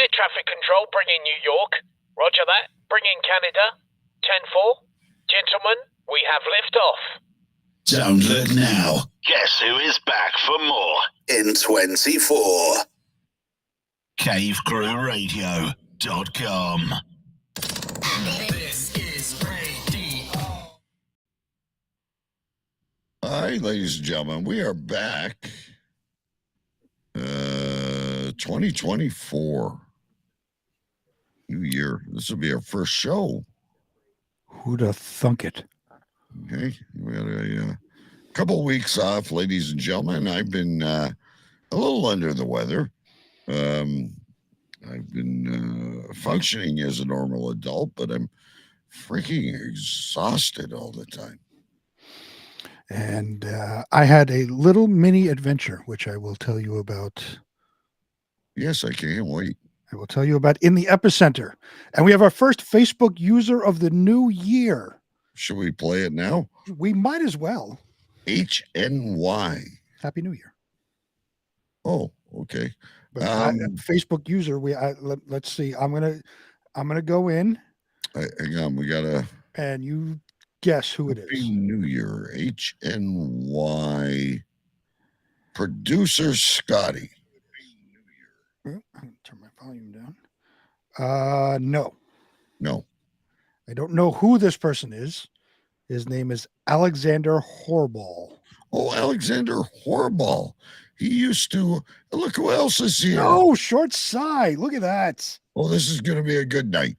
Air traffic control, bring in New York. Roger that. Bring in Canada. 10-4. Gentlemen, we have liftoff. Don't look now. Guess who is back for more? In 24. CaveCrewRadio.com. This is radio. Hi, ladies and gentlemen. We are back. 2024. New year. This will be our first show. Who'da thunk it? Okay. We had a couple of weeks off, ladies and gentlemen. I've been a little under the weather. I've been functioning as a normal adult, but I'm freaking exhausted all the time. And I had a little mini adventure, which I will tell you about. Yes, I can't wait. I will tell you about in the epicenter. And we have our first Facebook user of the new year. Should we play it now? We might as well. HNY. Happy New Year. Oh, okay. But Facebook user, let's see. I'm gonna go in. Hang on, we gotta. And you guess who it Happy is. New Year. HNY. Producer Scotty. I'm gonna turn my volume down. No. No. I don't know who this person is. His name is Alexander Horball. Oh, Alexander Horball. He used to look who else is here. Oh, Short Sigh. Look at that. Oh, this is going to be a good night.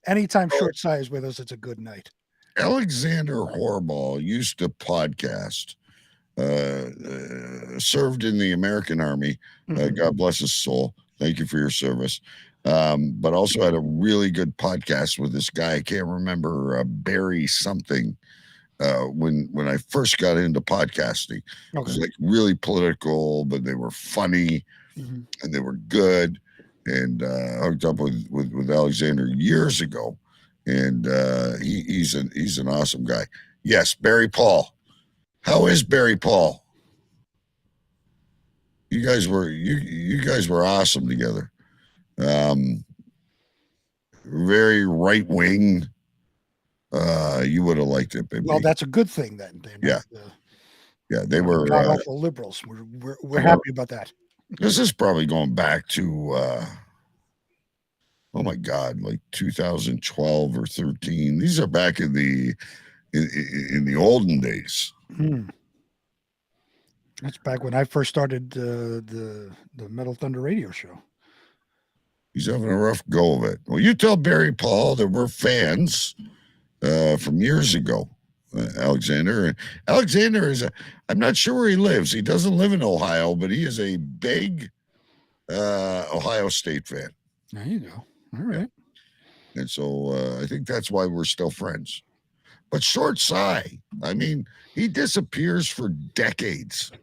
Anytime Short Sigh is with us, it's a good night. Alexander Horball used to podcast. Served in the American Army. God bless his soul. Thank you for your service. But also had a really good podcast with this guy. I can't remember Barry something. When I first got into podcasting, it was like really political, but they were funny and they were good. And hooked up with Alexander years ago, and he's an awesome guy. Yes, Barry Paul. How is Barry Paul? You guys were awesome together. Very right wing. You would have liked it, baby. Well, that's a good thing then. Yeah, they were not awful liberals. We're happy about that. This is probably going back to oh my God, like 2012 or 13. These are back in the olden days. That's back when I first started the Metal Thunder radio show. He's having a rough go of it. Well, you tell Barry Paul that we're fans from years ago. Alexander is I'm not sure where he lives. He doesn't live in Ohio, but he is a big Ohio State fan. There you go. All right. And so I think that's why we're still friends. But Short Sigh, I mean, he disappears for decades.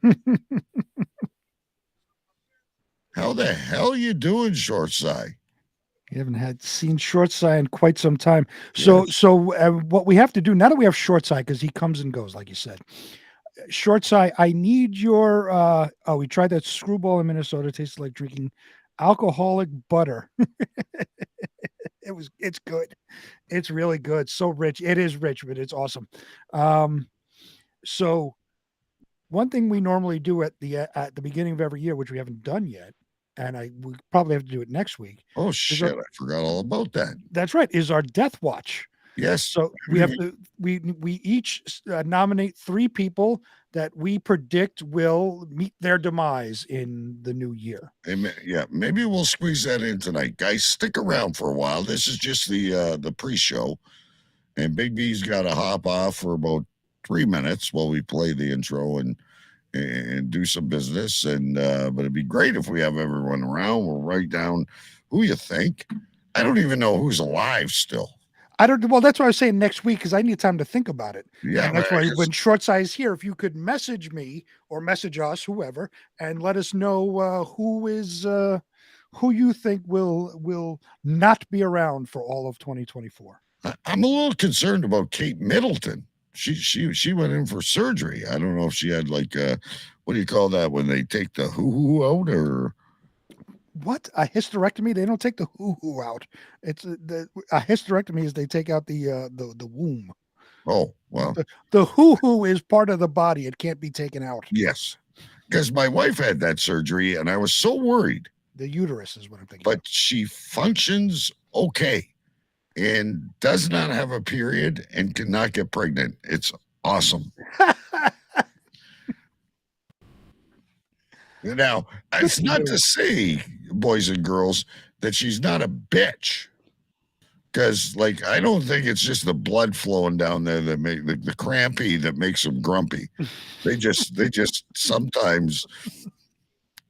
How the hell you doing, Short Sigh? You haven't seen Short Sigh in quite some time. So what we have to do now that we have Short Sigh, because he comes and goes, like you said. Short Sigh, I need your. We tried that screwball in Minnesota. It tasted like drinking alcoholic butter. It's good. It's really good. So rich. It is rich, but it's awesome. So one thing we normally do at the beginning of every year, which we haven't done yet, and we probably have to do it next week. Oh shit! I forgot all about that. That's right. Is our Death Watch. Yes. So we have to. We each nominate 3 people that we predict will meet their demise in the new year. Yeah, maybe we'll squeeze that in tonight, guys. Stick around for a while. This is just the pre-show, and Big B's got to hop off for about 3 minutes while we play the intro and do some business. And but it'd be great if we have everyone around. We'll write down who you think. I don't even know who's alive still. Well, that's why I was saying next week, because I need time to think about it. Yeah, and that's why when Short Sigh is here, if you could message me or message us, whoever, and let us know who you think will not be around for all of 2024. I'm a little concerned about Kate Middleton. She went in for surgery. I don't know if she had like what do you call that when they take the hoo-hoo out or what? A hysterectomy? They don't take the hoo-hoo out. It's a hysterectomy is they take out the womb. Oh, well, The hoo-hoo is part of the body. It can't be taken out. yes. Because my wife had that surgery and I was so worried, The uterus is what I'm thinking. but she functions okay and does not have a period and cannot get pregnant. It's awesome. Now, it's not to say, boys and girls, that she's not a bitch. Because, like, I don't think it's just the blood flowing down there that make the crampy that makes them grumpy. They just sometimes,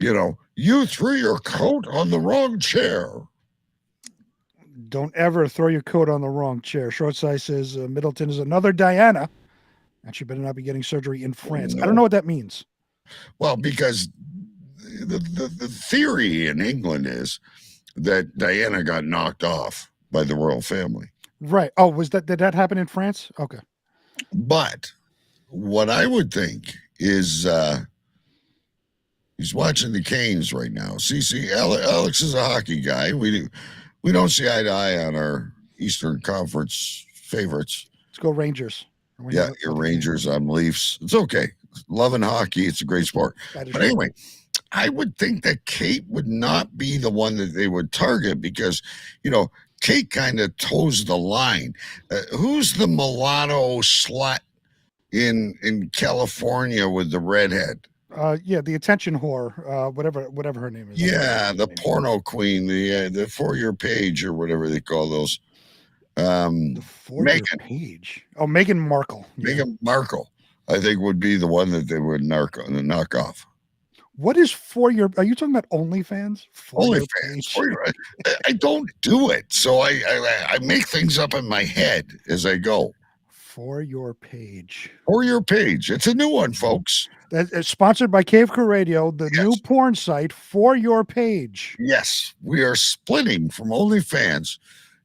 you threw your coat on the wrong chair. Don't ever throw your coat on the wrong chair. Short size says Middleton is another Diana, and she better not be getting surgery in France. I don't know what that means. Well, because the theory in England is that Diana got knocked off by the royal family. Right. Oh, did that happen in France? Okay. But what I would think is he's watching the Canes right now. See, Alex is a hockey guy. We don't see eye to eye on our Eastern Conference favorites. Let's go Rangers. Yeah, your Rangers, I'm Leafs. It's okay. Loving hockey, it's a great sport. But anyway, I would think that Kate would not be the one that they would target because, Kate kind of toes the line. Who's the mulatto slut in California with the redhead? Yeah, the attention whore, whatever her name is. Yeah, the porno queen, the For Your Page or whatever they call those. The For Your Page. Oh, Meghan Markle. Meghan Markle, I think, would be the one that they would knock off. What is For Your? Are you talking about OnlyFans? OnlyFans. I don't do it, so I make things up in my head as I go. For Your Page. For Your Page. It's a new one, folks. It's sponsored by Cave Crew Radio, the new porn site, For Your Page. Yes, we are splitting from OnlyFans.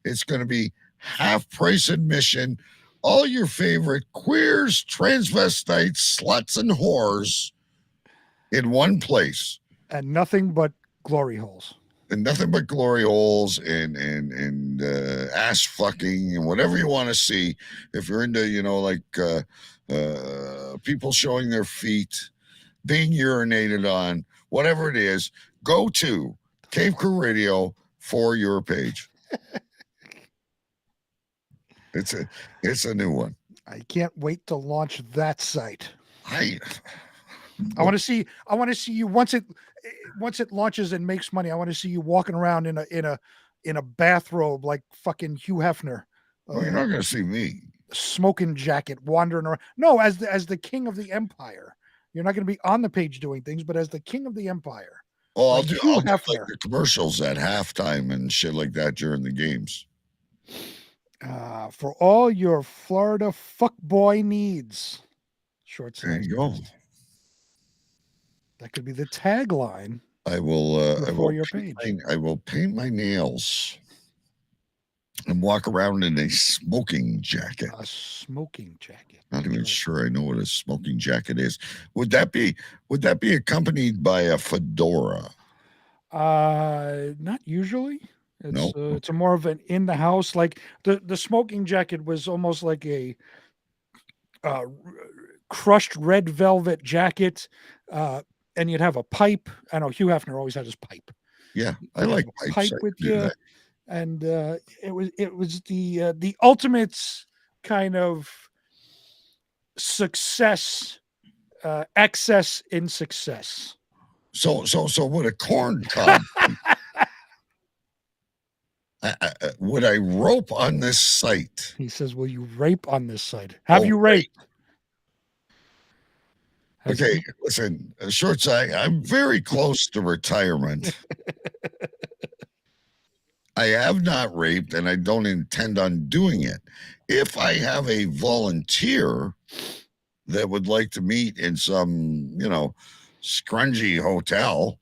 It's going to be half price admission. All your favorite queers, transvestites, sluts, and whores in one place. And nothing but glory holes. And nothing but glory holes and ass fucking and whatever you want to see. If you're into, people showing their feet, being urinated on, whatever it is, go to Cave Crew Radio For Your Page. It's a new one. I can't wait to launch that site. I want to see you once it launches and makes money. I want to see you walking around in a bathrobe like fucking Hugh Hefner. You're not going to see me. Smoking jacket wandering around. No, as the king of the empire. You're not going to be on the page doing things, but as the king of the empire. Oh, I'll do like the commercials at halftime and shit like that during the games. For all your Florida fuckboy needs. Short There you go. That could be the tagline. I will Your Page. I will paint my nails and walk around in a smoking jacket. A smoking jacket. Not even sure I know what a smoking jacket is. Would that be accompanied by a fedora? Not usually. It's a more of an in the house, like the smoking jacket was almost like a crushed red velvet jacket, and you'd have a pipe. I know Hugh Hefner always had his pipe. Yeah, I like pipe with you, and it was the ultimate kind of success, excess in success. So with a corn cob. Would I rope on this site? He says, will you rape on this site? Have you raped? Okay, listen, short side, I'm very close to retirement. I have not raped and I don't intend on doing it. If I have a volunteer that would like to meet in some, scrungy hotel,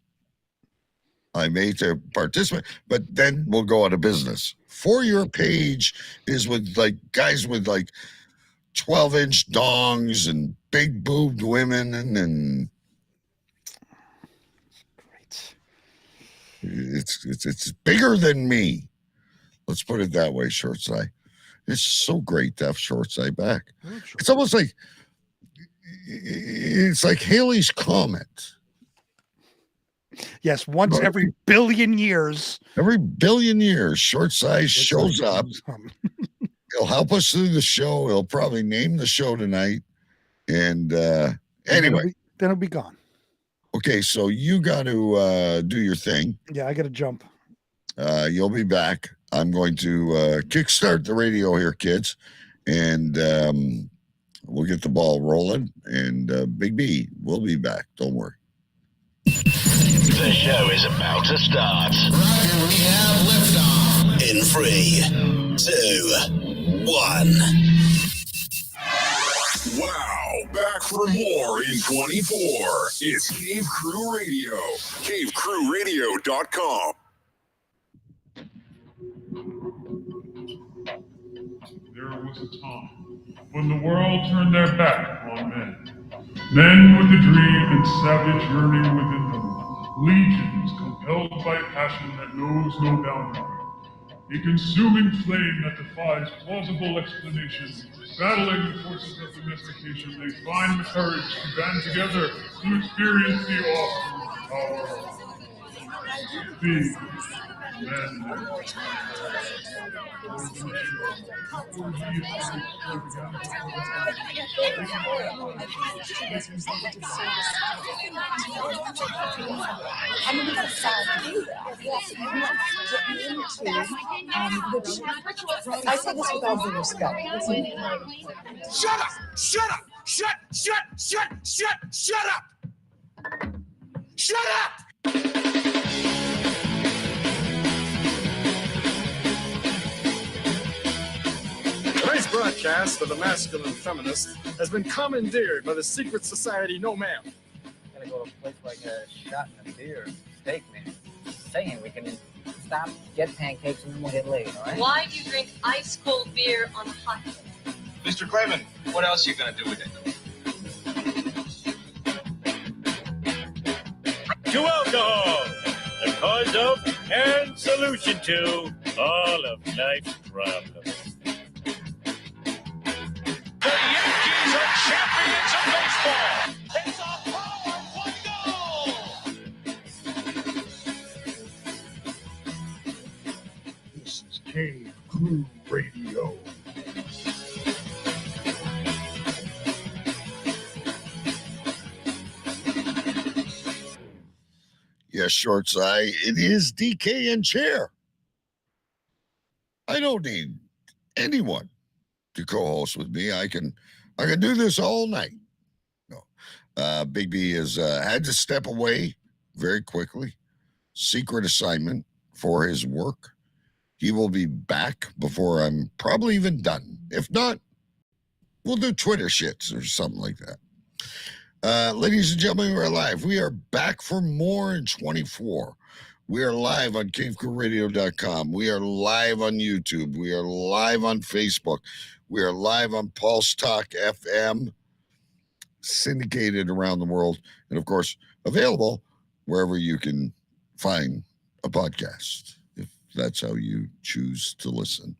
I may to participate, but then we'll go out of business. For Your Page is with guys with 12-inch dongs and big boobed women and great. It's bigger than me. Let's put it that way, Short Side. It's so great to have Short Side back. It's almost like it's like Haley's Comet. Yes, once every billion years. Every billion years, Short Side shows up. He'll help us through the show. He'll probably name the show tonight. And anyway. Then he'll be gone. Okay, so you got to do your thing. Yeah, I got to jump. You'll be back. I'm going to kickstart the radio here, kids. And we'll get the ball rolling. And Big B will be back. Don't worry. The show is about to start. Roger, we have liftoff. In 3, 2, 1. Wow, back for more in 24. It's Cave Crew Radio. CaveCrewRadio.com. There was a time when the world turned their back on men. Men with a dream and savage yearning within them. Legions compelled by passion that knows no boundary. A consuming flame that defies plausible explanation. Battling the forces of domestication, they find the courage to band together to experience the awesome power of big men. I mean, we got to do that. Yes, we want to get into, I say this with all due respect. Shut up! Shut up! Shut up! Shut up! Tonight's broadcast of The Masculine Feminist has been commandeered by the secret society No Ma'am. Gotta go to a place like a shot and a beer, steak, man. Saying we can stop, get pancakes, and then we'll get laid, all right? Why do you drink ice cold beer on a hot day? Mr. Clayman, what else are you gonna do with it? To alcohol, the cause of and solution to all of life's problems. The Yankees are champions of baseball. It's a hard one goal. This is Cave Crew Radio. Yes, Short Side. It is DK and Chair. I don't need anyone to co-host with me. I can do this all night. No, Big B has had to step away very quickly. Secret assignment for his work. He will be back before I'm probably even done. If not, we'll do Twitter shits or something like that. Ladies and gentlemen, we're live. We are back for more in 24. We are live on CaveCrewRadio.com. We are live on YouTube. We are live on Facebook. We are live on Pulse Talk FM, syndicated around the world, and of course, available wherever you can find a podcast, if that's how you choose to listen.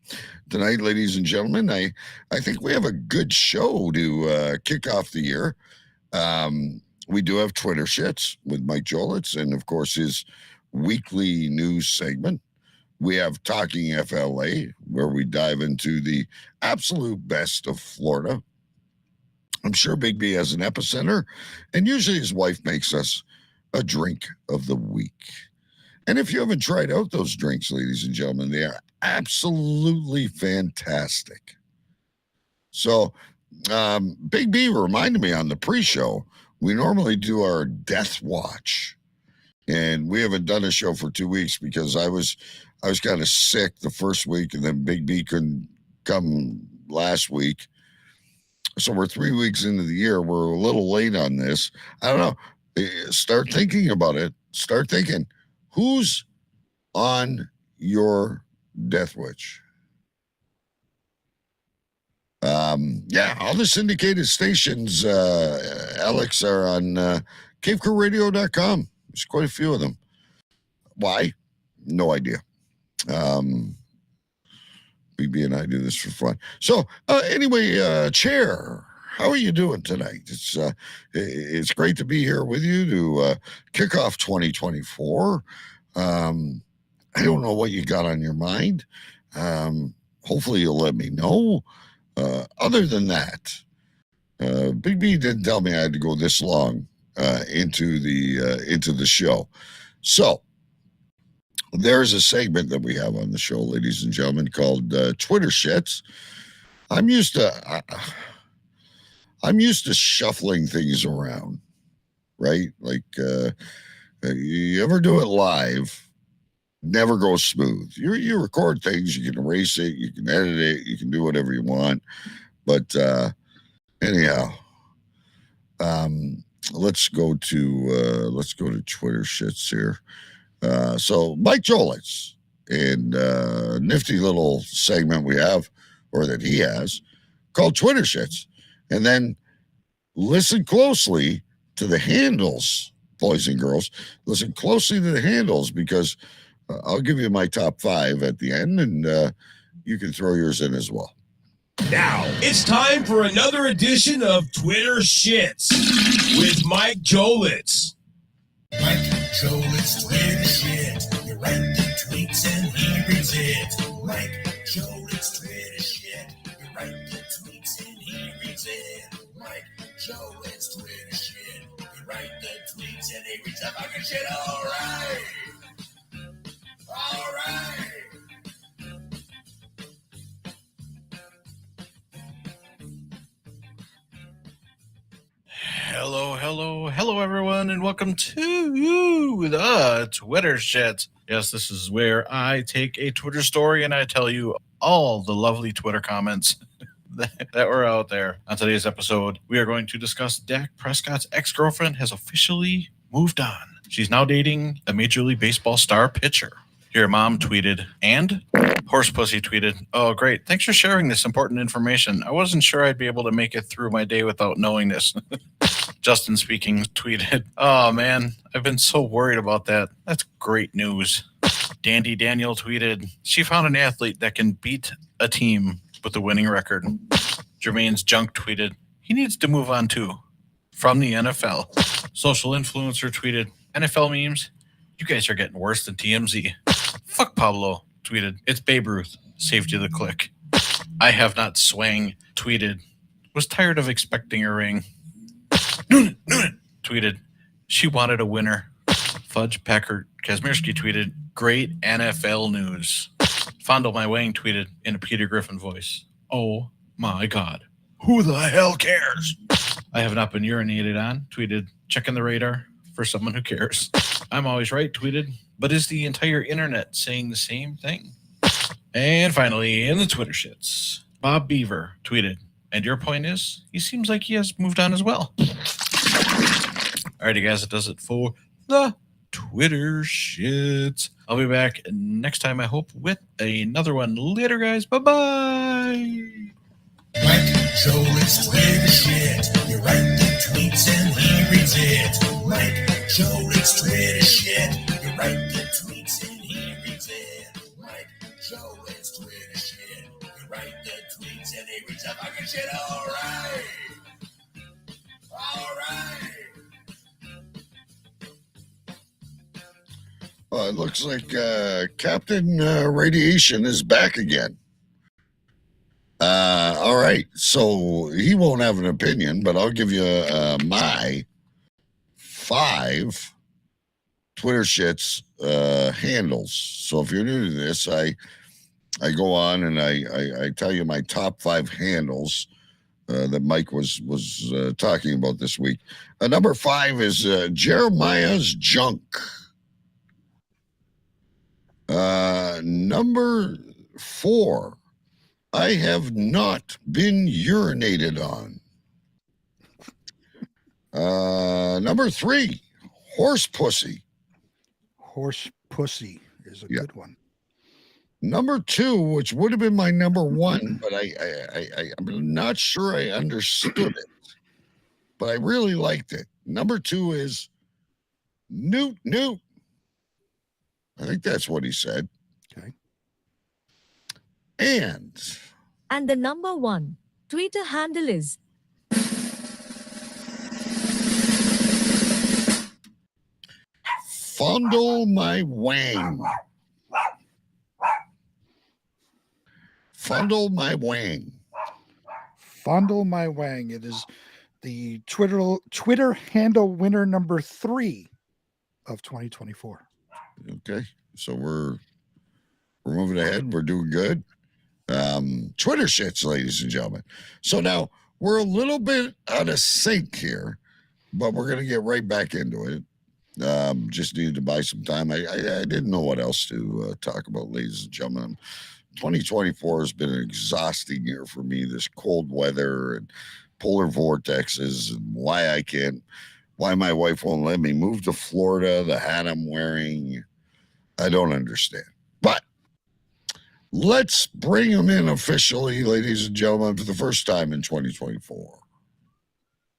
Tonight, ladies and gentlemen, I think we have a good show to kick off the year. We do have Twitter shits with Mike Jolitz and, of course, his weekly news segment. We have Talking FLA, where we dive into the absolute best of Florida. I'm sure Big B has an epicenter, and usually his wife makes us a drink of the week. And if you haven't tried out those drinks, ladies and gentlemen, they are absolutely fantastic. So, Big B reminded me on the pre-show, we normally do our death watch, and we haven't done a show for 2 weeks because I was kind of sick the first week, and then Big B couldn't come last week. So we're 3 weeks into the year. We're a little late on this. I don't know. Start thinking about it. Start thinking, who's on your death wish? All the syndicated stations, Alex, are on CaveCrewRadio.com. There's quite a few of them. Why? No idea. BB and I do this for fun. So anyway, Chair, how are you doing tonight? It's great to be here with you to kick off 2024. I don't know what you got on your mind. Hopefully you'll let me know. Other than that, Big B didn't tell me I had to go this long into the show. So there's a segment that we have on the show, ladies and gentlemen, called Twitter Shits. I'm used to shuffling things around, right? Like you ever do it live, never goes smooth. You record things, you can erase it, you can edit it, you can do whatever you want. But anyhow, let's go to Twitter Shits here. So Mike Jolitz, and nifty little segment we have, or that he has, called Twitter Shits. And then listen closely to the handles, boys and girls. Listen closely to the handles, because I'll give you my top 5 at the end, and you can throw yours in as well. Now, it's time for another edition of Twitter Shits with Mike Jolitz. Mike Jolitz, Twitter shit. You write the tweets and he reads it. Mike Jolitz, Twitter shit. You write the tweets and he reads it. Mike Jolitz, Twitter shit. You write the tweets and he reads the fucking shit. All right. All right. Hello, everyone, and welcome to the Twitter Shits. Yes, this is where I take a Twitter story and I tell you all the lovely Twitter comments that were out there. On today's episode, we are going to discuss Dak Prescott's ex-girlfriend has officially moved on. She's now dating a Major League Baseball star pitcher. Your mom tweeted, and Horse Pussy tweeted, "Oh, great. Thanks for sharing this important information. I wasn't sure I'd be able to make it through my day without knowing this." Justin Speaking tweeted, "Oh, man, I've been so worried about that. That's great news." Dandy Daniel tweeted, "She found an athlete that can beat a team with a winning record." Jermaine's Junk tweeted, "He needs to move on too." From the NFL. Social Influencer tweeted, "NFL memes, you guys are getting worse than TMZ." Fuck Pablo tweeted, "It's Babe Ruth. Saved you the click." I Have Not Swang tweeted, "Was tired of expecting a ring." Noonan tweeted, "She wanted a winner." Fudge Packard Kazmierski tweeted, "Great NFL news." Fondle My Wang tweeted in a Peter Griffin voice, "Oh my God, who the hell cares?" I Have Not Been Urinated On tweeted, "Checking the radar for someone who cares." I'm Always Right tweeted, "But is the entire internet saying the same thing?" And finally, in the Twitter Shits, Bob Beaver tweeted, "And your point is, he seems like he has moved on as well." Alrighty, guys, that does it for the Twitter Shits. I'll be back next time, I hope, with another one. Later, guys. Bye-bye. Mike Jolitz, Twitter shit. You write the tweets and he reads it. Mike Jolitz, Twitter shit. You write the tweets and he reads it. Mike Jolitz, Twitter shit. You write the tweets and he reads the fucking shit. All right. All right. Well, it looks like Captain Radiation is back again. All right, so he won't have an opinion, but I'll give you my 5 Twitter Shits handles. So if you're new to this, I go on and I tell you my top 5 handles that Mike was talking about this week. Number 5 is Jeremiah's Junk. Number 4, I have not been urinated on. Number 3, Horse Pussy. Horse Pussy is a good one. Number 2, which would have been my number 1, but I'm not sure I understood it, but I really liked it. Number 2 is Newt. I think that's what he said. Okay. And the number 1 Twitter handle is Fondle My Wang. Fondle My Wang. Fondle My Wang. It is the Twitter handle winner number 3 of 2024. Okay, so we're moving ahead. We're doing good. Twitter shits, ladies and gentlemen. So now we're a little bit out of sync here, but we're gonna get right back into it. Just needed to buy some time. I didn't know what else to talk about, ladies and gentlemen. 2024 has been an exhausting year for me. This cold weather and polar vortexes, and why my wife won't let me move to Florida, the hat I'm wearing, I don't understand. But let's bring him in officially, ladies and gentlemen, for the first time in 2024.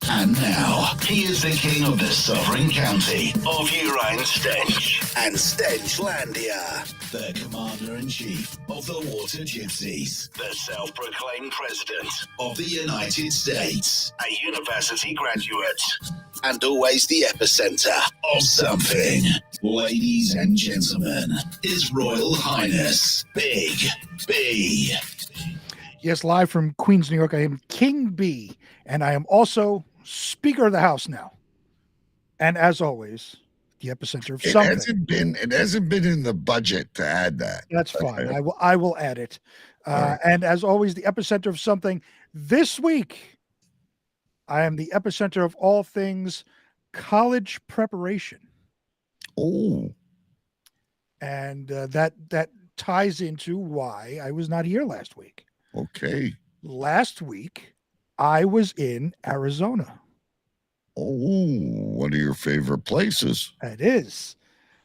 And now, he is the king of the sovereign county of Urain Stench and Stenchlandia, the commander-in-chief of the Water Gypsies, the self-proclaimed president of the United States, a university graduate, and always the epicenter of something. Ladies and gentlemen, His Royal Highness Big B. Yes, live from Queens, New York, I am King B, and I am also Speaker of the House now. And as always, the epicenter of something. It hasn't been in the budget to add that. That's fine. I will add it. Right. And as always, the epicenter of something. This week, I am the epicenter of all things college preparation. Oh. And that ties into why I was not here last week. Okay. Last week, I was in Arizona. Oh, one of your favorite places. It is.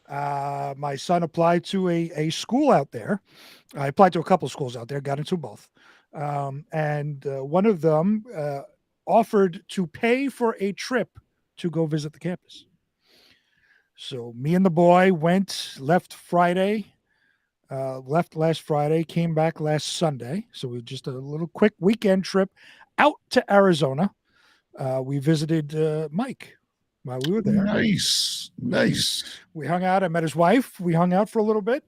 My son applied to a school out there. I applied to a couple of schools out there, got into both. And one of them offered to pay for a trip to go visit the campus. So me and the boy left last Friday, came back last Sunday. So we just a little quick weekend trip out to Arizona. We visited Mike while we were there. Nice. We hung out. I met his wife. We hung out for a little bit.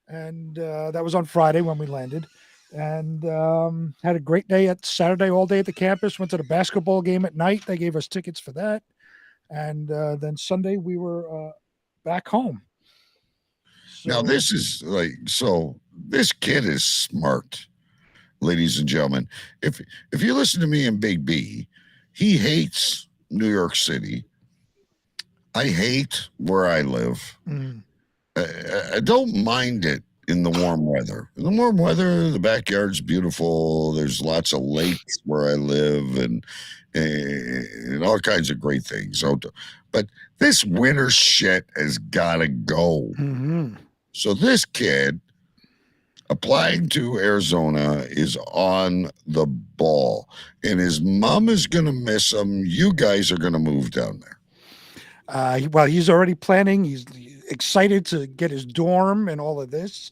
And that was on Friday when we landed. And had a great day at Saturday, all day at the campus. Went to the basketball game at night. They gave us tickets for that. And then Sunday we were back home. Now this is this kid is smart, ladies and gentlemen. If you listen to me and Big B, he hates New York City. I hate where I live. I don't mind it in the warm weather. In the warm weather, the backyard's beautiful. There's lots of lakes where I live and all kinds of great things. But this winter shit has got to go. Mm-hmm. So this kid applying to Arizona is on the ball, and his mom is going to miss him. You guys are going to move down there. Well, he's already planning. He's excited to get his dorm and all of this.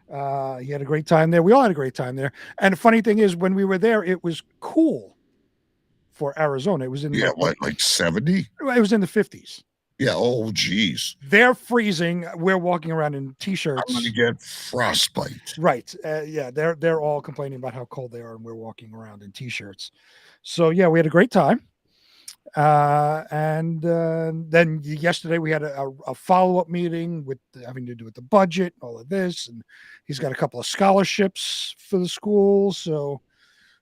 He had a great time there. We all had a great time there. And the funny thing is, when we were there, it was cool for Arizona. It was in like 70? It was in the 50s. Yeah. Oh, geez. They're freezing. We're walking around in t-shirts. I'm going to get frostbite. Right. Yeah. They're all complaining about how cold they are, and we're walking around in t-shirts. So yeah, we had a great time. And then yesterday we had a follow-up meeting with having to do with the budget, all of this, and he's got a couple of scholarships for the school. So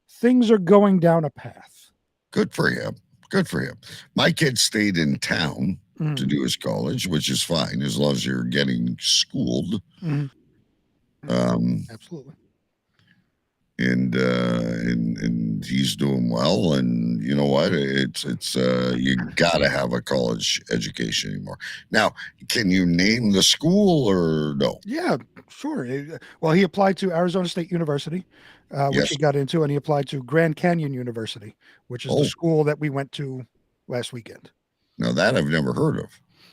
things are going down a path. Good for him. Good for him. My kid stayed in town to do his college, which is fine as long as you're getting schooled. Absolutely. And he's doing well. And you know what? It's you gotta have a college education anymore. Now, can you name the school or no? Yeah, sure. Well, he applied to Arizona State University, which he got into, and he applied to Grand Canyon University, which is the school that we went to last weekend. Now that I've never heard of.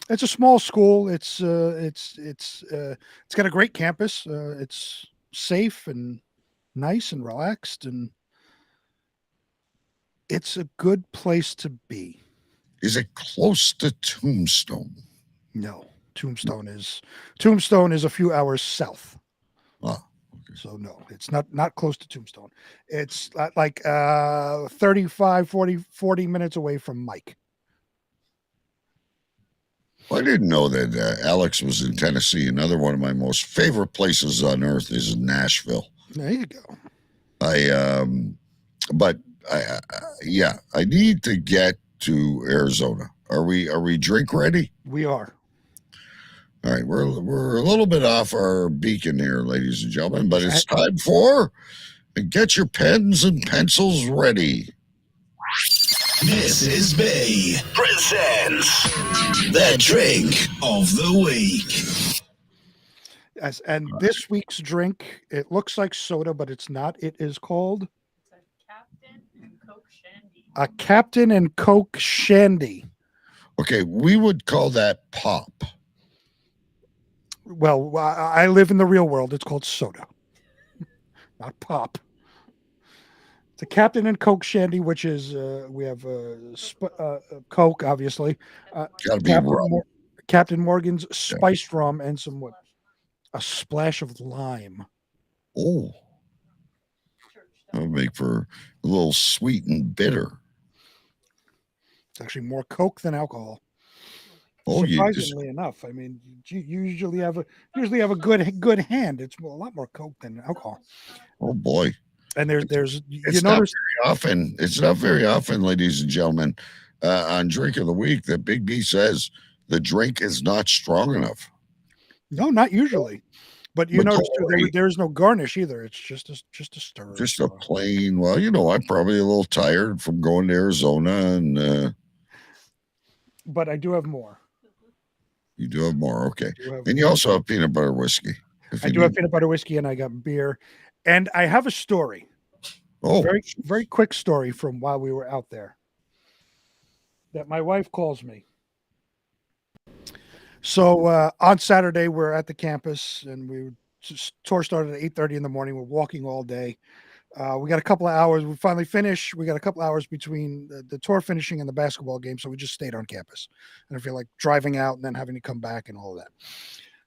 It's a small school. It's got a great campus. It's safe and nice and relaxed, and it's a good place to be. Is it close to Tombstone? No, Tombstone is a few hours south. Oh, so no, it's not close to Tombstone. It's like 35, 40 minutes away from Mike. I didn't know that Alex was in Tennessee. Another one of my most favorite places on earth is Nashville. There you go. I need to get to Arizona. Are we drink ready? We are. All right, we're a little bit off our beacon here, ladies and gentlemen, but it's time for get your pens and pencils ready. Mrs. B presents the drink of the week. Yes, and this week's drink, it looks like soda, but it's not. It is called a Captain and Coke Shandy. Okay, we would call that pop. Well, I live in the real world. It's called soda, not pop. It's a Captain and Coke Shandy, which is we have Coke, obviously. Gotta be rum. Captain Morgan's spiced rum and a splash of lime. Oh, that would make for a little sweet and bitter. It's actually more Coke than alcohol. Oh, surprisingly enough, I mean, you usually have a good hand. It's a lot more Coke than alcohol. Oh boy! And there's it's not very often. It's not very often, ladies and gentlemen, on Drink of the Week that Big B says the drink is not strong enough. No, not usually. But you notice there's no garnish either. It's just a stir. Just a plain. Well, I'm probably a little tired from going to Arizona, and but I do have more. You do have more, okay. And you also have peanut butter whiskey. I do have peanut butter whiskey, and I got beer, and I have a story. Oh, very, very quick story from while we were out there. That my wife calls me. So on Saturday, we're at the campus, and tour started at 8:30 in the morning. We're walking all day. We got a couple of hours. We finally finished. We got a couple of hours between the tour finishing and the basketball game, so we just stayed on campus. And I feel like driving out and then having to come back and all of that.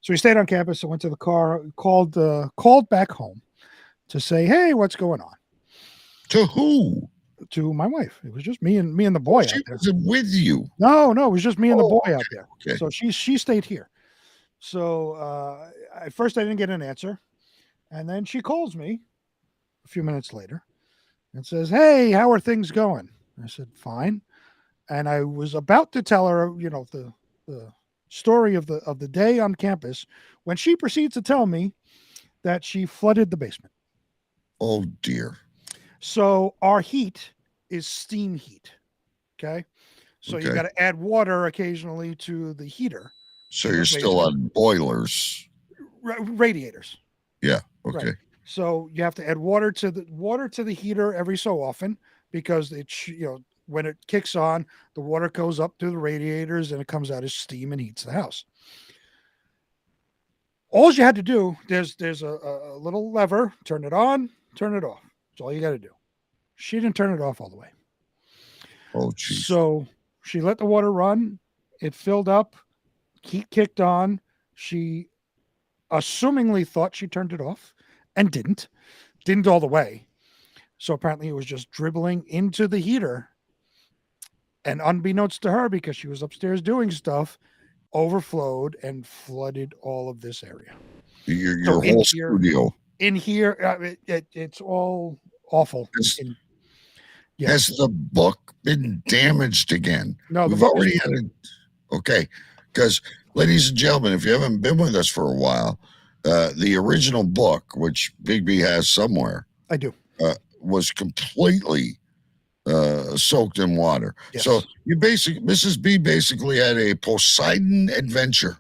So we stayed on campus. I went to the car, called back home to say, "Hey, what's going on?" To who? To my wife. It was just me and the boy. She wasn't with you. No, it was just me and the boy out there. Okay. So she stayed here. So at first I didn't get an answer, and then she calls me a few minutes later and says, "Hey, how are things going?" I said, "Fine." And I was about to tell her, the story of the day on campus when she proceeds to tell me that she flooded the basement. Oh dear. So our heat is steam heat. Okay. So you got to add water occasionally to the heater. So you're still on boilers. Radiators. Yeah. Okay. Right. So you have to add water to the heater every so often because when it kicks on, the water goes up through the radiators and it comes out as steam and heats the house. All you had to do, there's a little lever, turn it on, turn it off. That's all you got to do. She didn't turn it off all the way. Oh, geez. So she let the water run. It filled up. Heat kicked on. She assumingly thought she turned it off and didn't all the way. So apparently it was just dribbling into the heater. And unbeknownst to her, because she was upstairs doing stuff, overflowed and flooded all of this area. Your whole studio. In here, it's all awful. Has the book been damaged again? No, we've already had it. Okay, because ladies and gentlemen, if you haven't been with us for a while, the original book, which Big B has somewhere, I do, was completely soaked in water. Yes. So Mrs. B basically had a Poseidon adventure.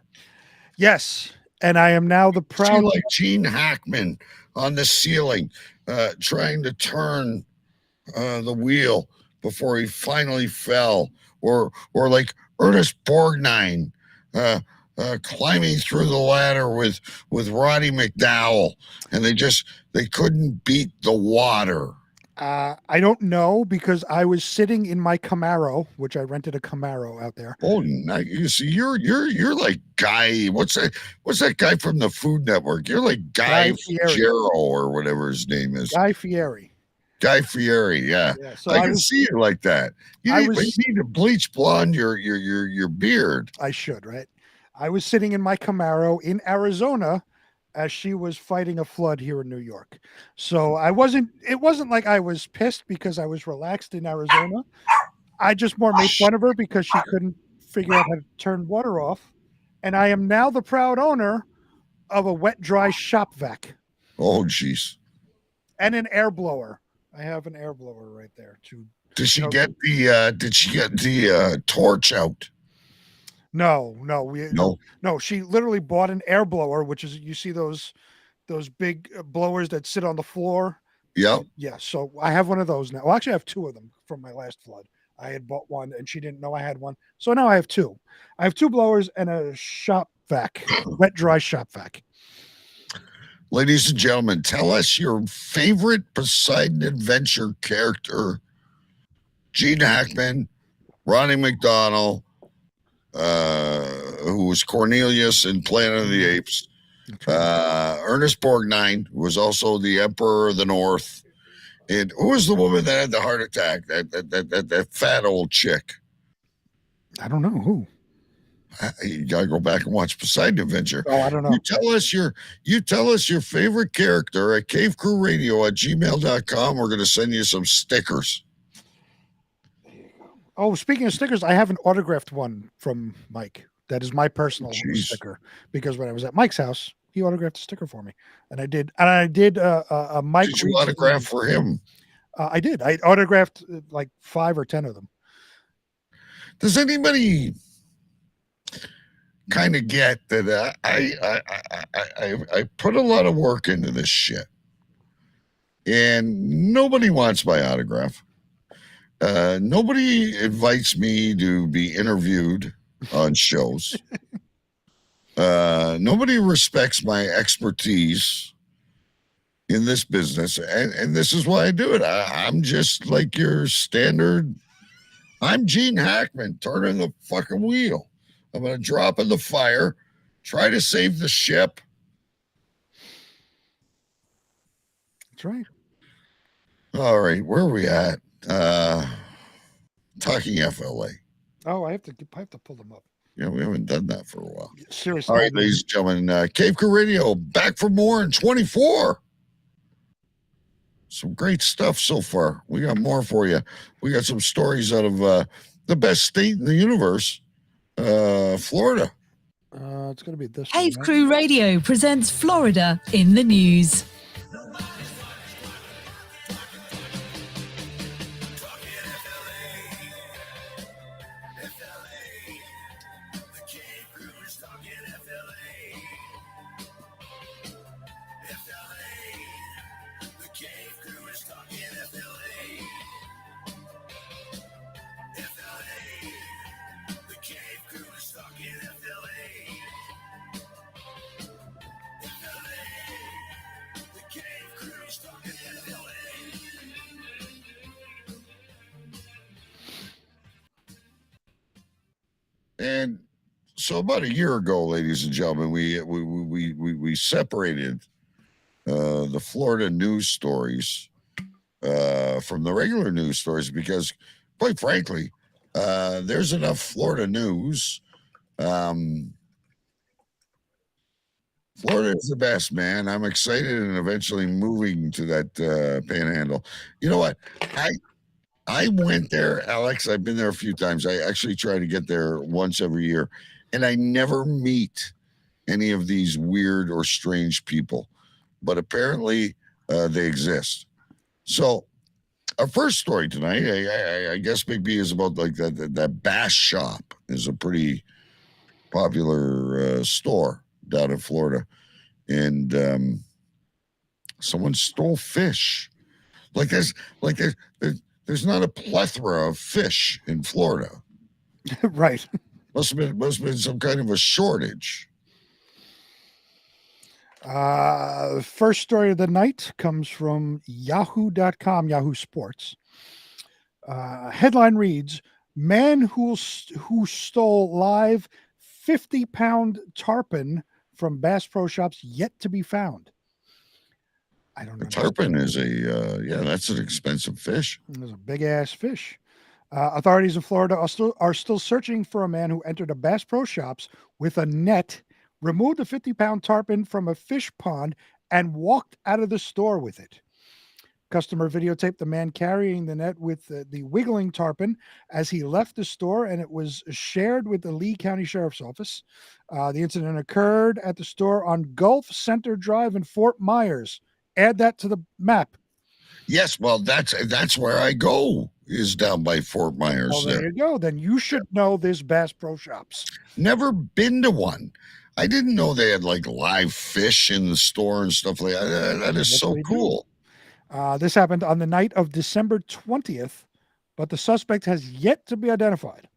Yes, and I am now the proud like Gene Hackman on the ceiling, trying to turn the wheel before he finally fell, or like Ernest Borgnine climbing through the ladder with Roddy McDowell, and they couldn't beat the water? I don't know, because I was sitting in my Camaro, which I rented a Camaro out there. Oh, nice. You see, you're like Guy. What's that guy from the Food Network? You're like Guy Fieri. Fiero or whatever his name is. Guy Fieri. Guy Fieri, yeah. So I can see you like that. You need to bleach blonde your beard. I should, right? I was sitting in my Camaro in Arizona as she was fighting a flood here in New York. So it wasn't like I was pissed because I was relaxed in Arizona. I just more made fun of her because she couldn't figure out how to turn water off. And I am now the proud owner of a wet dry shop vac. Oh, jeez. And an air blower. I have an air blower right there too. Did she get the torch out? No. She literally bought an air blower, which is, you see those big blowers that sit on the floor. Yep. Yeah. So I have one of those now. Well, actually, I have two of them from my last flood. I had bought one, and she didn't know I had one. So now I have two. I have two blowers and a shop vac, wet dry shop vac. Ladies and gentlemen, tell us your favorite Poseidon Adventure character. Gene Hackman, Ronnie McDonald, who was Cornelius in Planet of the Apes, Ernest Borgnine, who was also the Emperor of the North, and who was the woman that had the heart attack? That fat old chick. I don't know who. You gotta go back and watch Poseidon Adventure. Oh, I don't know. You tell us your favorite character at cavecrewradio@gmail.com. We're gonna send you some stickers. Oh, speaking of stickers, I have an autographed one from Mike. That is my personal sticker, because when I was at Mike's house, he autographed a sticker for me, and I did a Mike. Did you autograph for him? I did. I autographed like 5 or 10 of them. Does anybody kind of get that? I put a lot of work into this shit, and nobody wants my autograph. Nobody invites me to be interviewed on shows. Nobody respects my expertise in this business, and this is why I do it. I'm just like your standard. I'm Gene Hackman, turning the fucking wheel. I'm going to drop in the fire, try to save the ship. That's right. All right, where are we at? Talking FLA. Oh, I have to pull them up. Yeah, we haven't done that for a while. Seriously. All right, ladies and gentlemen, Cave Crew Radio back for more in 24. Some great stuff so far. We got more for you. We got some stories out of the best state in the universe, Florida. It's going to be this Cave one, right? Crew Radio presents Florida in the news. And so about a year ago, ladies and gentlemen, we separated the Florida news stories from the regular news stories because, quite frankly, there's enough Florida news. Florida is the best, man. I'm excited and eventually moving to that panhandle. You know what? I went there, Alex. I've been there a few times. I actually try to get there once every year, and I never meet any of these weird or strange people, but apparently they exist. So our first story tonight, I guess Big B, is about like that Bass Shop is a pretty popular store down in Florida, and someone stole fish. There's not a plethora of fish in Florida. Right. Must have been some kind of a shortage. First story of the night comes from Yahoo.com, Yahoo Sports. Headline reads, "Man who stole live 50-pound tarpon from Bass Pro Shops yet to be found." I don't know. Tarpon is that's an expensive fish. It's a big-ass fish. Authorities in Florida are still searching for a man who entered a Bass Pro Shops with a net, removed a 50-pound tarpon from a fish pond, and walked out of the store with it. Customer videotaped the man carrying the net with the wiggling tarpon as he left the store, and it was shared with the Lee County Sheriff's Office. The incident occurred at the store on Gulf Center Drive in Fort Myers. Add that to the map. Yes, well, that's where I go, is down by Fort Myers. Well, there you go. Then you should know this Bass Pro Shops. Never been to one. I didn't know they had like live fish in the store and stuff like that. That is so cool. This happened on the night of December 20th, but the suspect has yet to be identified.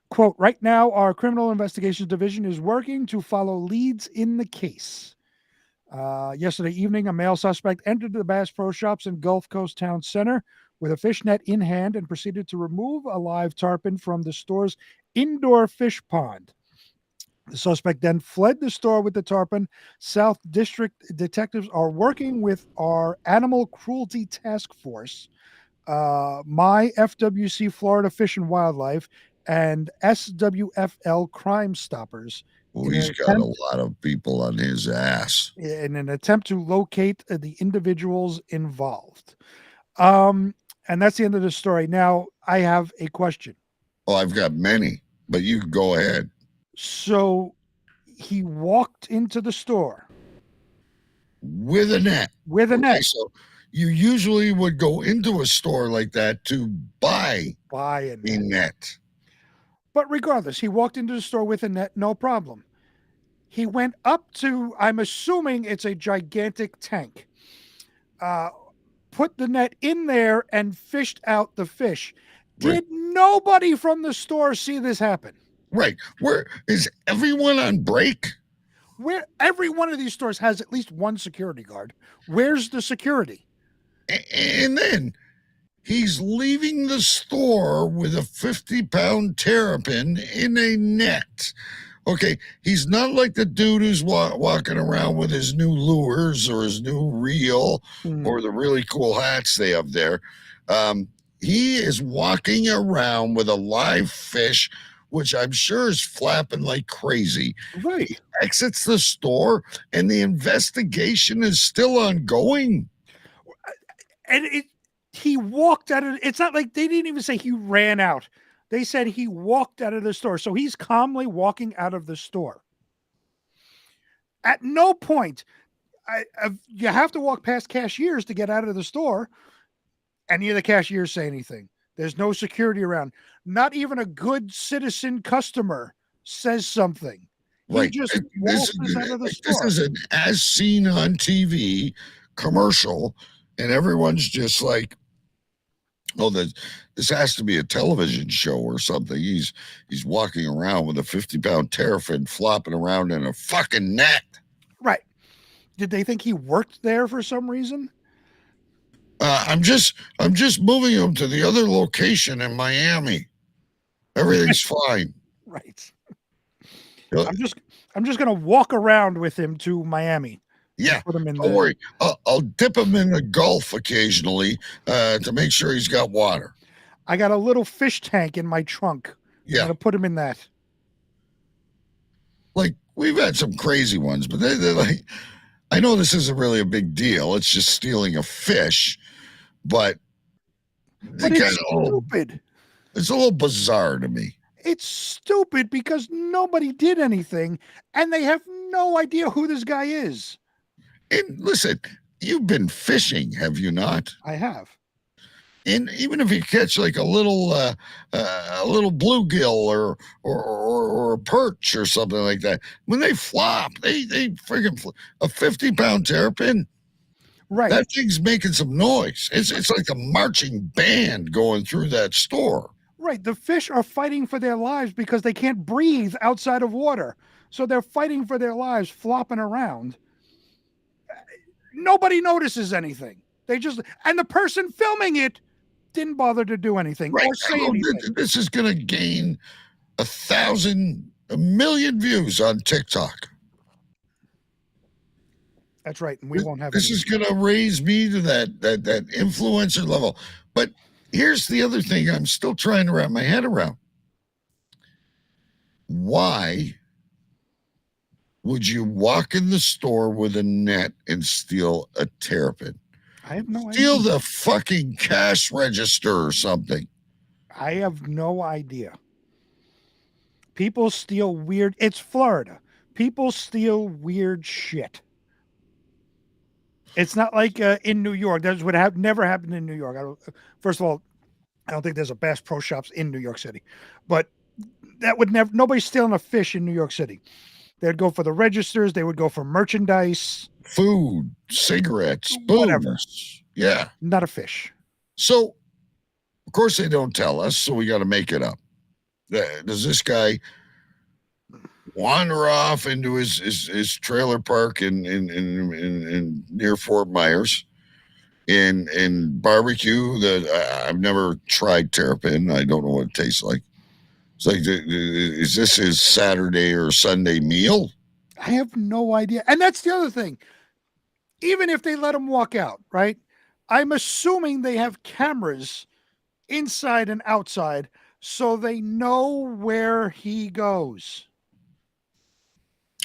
Quote, "Right now, our criminal investigations division is working to follow leads in the case." Yesterday evening, a male suspect entered the Bass Pro Shops in Gulf Coast Town Center with a fish net in hand and proceeded to remove a live tarpon from the store's indoor fish pond. The suspect then fled the store with the tarpon. South District detectives are working with our Animal Cruelty Task Force, my FWC Florida Fish and Wildlife, and SWFL Crime Stoppers. Well, he's got a lot of people on his ass. In an attempt to locate the individuals involved. And that's the end of the story. Now, I have a question. Oh, I've got many, but you can go ahead. So he walked into the store with a net. With a net. So you usually would go into a store like that to buy a net. But regardless, he walked into the store with a net, no problem. He went up to, I'm assuming it's a gigantic tank, put the net in there and fished out the fish. Did nobody from the store see this happen? Right. Where is everyone on break? Where every one of these stores has at least one security guard. Where's the security? And then he's leaving the store with a 50-pound terrapin in a net. Okay, he's not like the dude who's walking around with his new lures or his new reel or the really cool hats they have there. He is walking around with a live fish, which I'm sure is flapping like crazy. Right. He exits the store, and the investigation is still ongoing. And he walked out of, it's not like they didn't even say he ran out. They said he walked out of the store. So he's calmly walking out of the store. At no point, you have to walk past cashiers to get out of the store. Any of the cashiers say anything. There's no security around. Not even a good citizen customer says something. Right. He just walks out of the store. This is an as seen on TV commercial, and everyone's just like, "Oh, this has to be a television show or something." He's walking around with a 50-pound terrapin flopping around in a fucking net. Right. Did they think he worked there for some reason? I'm just moving him to the other location in Miami. Everything's fine. Right. I'm just gonna walk around with him to Miami. Yeah, put him in don't worry. I'll dip him in the Gulf occasionally to make sure he's got water. I got a little fish tank in my trunk. Yeah. I'm gonna put him in that. Like, we've had some crazy ones, but they're like, I know this isn't really a big deal. It's just stealing a fish, but it's stupid. It's a little bizarre to me. It's stupid because nobody did anything, and they have no idea who this guy is. And listen, you've been fishing, have you not? I have. And even if you catch like a little bluegill or a perch or something like that, when they flop, they freaking a 50-pound terrapin. Right. That thing's making some noise. It's like a marching band going through that store. Right. The fish are fighting for their lives because they can't breathe outside of water. So they're fighting for their lives, flopping around. Nobody notices anything. And the person filming it didn't bother to do anything or say anything. This is going to gain 1,000, 1 million views on TikTok. That's right. And we won't have this. Is going to raise me to that influencer level. But here's the other thing I'm still trying to wrap my head around. Why would you walk in the store with a net and steal a terrapin? I have no idea. Steal the fucking cash register or something. I have no idea. People steal weird. It's Florida. People steal weird shit. It's not like in New York. That would have never happened in New York. First of all, I don't think there's a Bass Pro Shops in New York City. But that would never. Nobody's stealing a fish in New York City. They'd go for the registers. They would go for merchandise, food, cigarettes, booze. Whatever. Yeah, not a fish. So, of course, they don't tell us. So we got to make it up. Does this guy wander off into his trailer park in near Fort Myers and barbecue? I've never tried terrapin. I don't know what it tastes like. It's like, is this his Saturday or Sunday meal? I have no idea. And that's the other thing. Even if they let him walk out, right? I'm assuming they have cameras inside and outside so they know where he goes.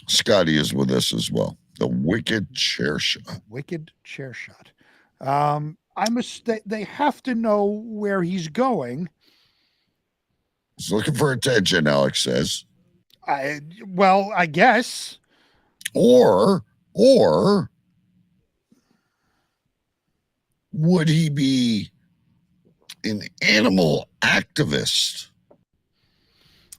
Scotty is with us as well. The Wicked Chair Shot. Wicked Chair Shot. They have to know where he's going. He's looking for attention, Alex says. I guess. Or would he be an animal activist?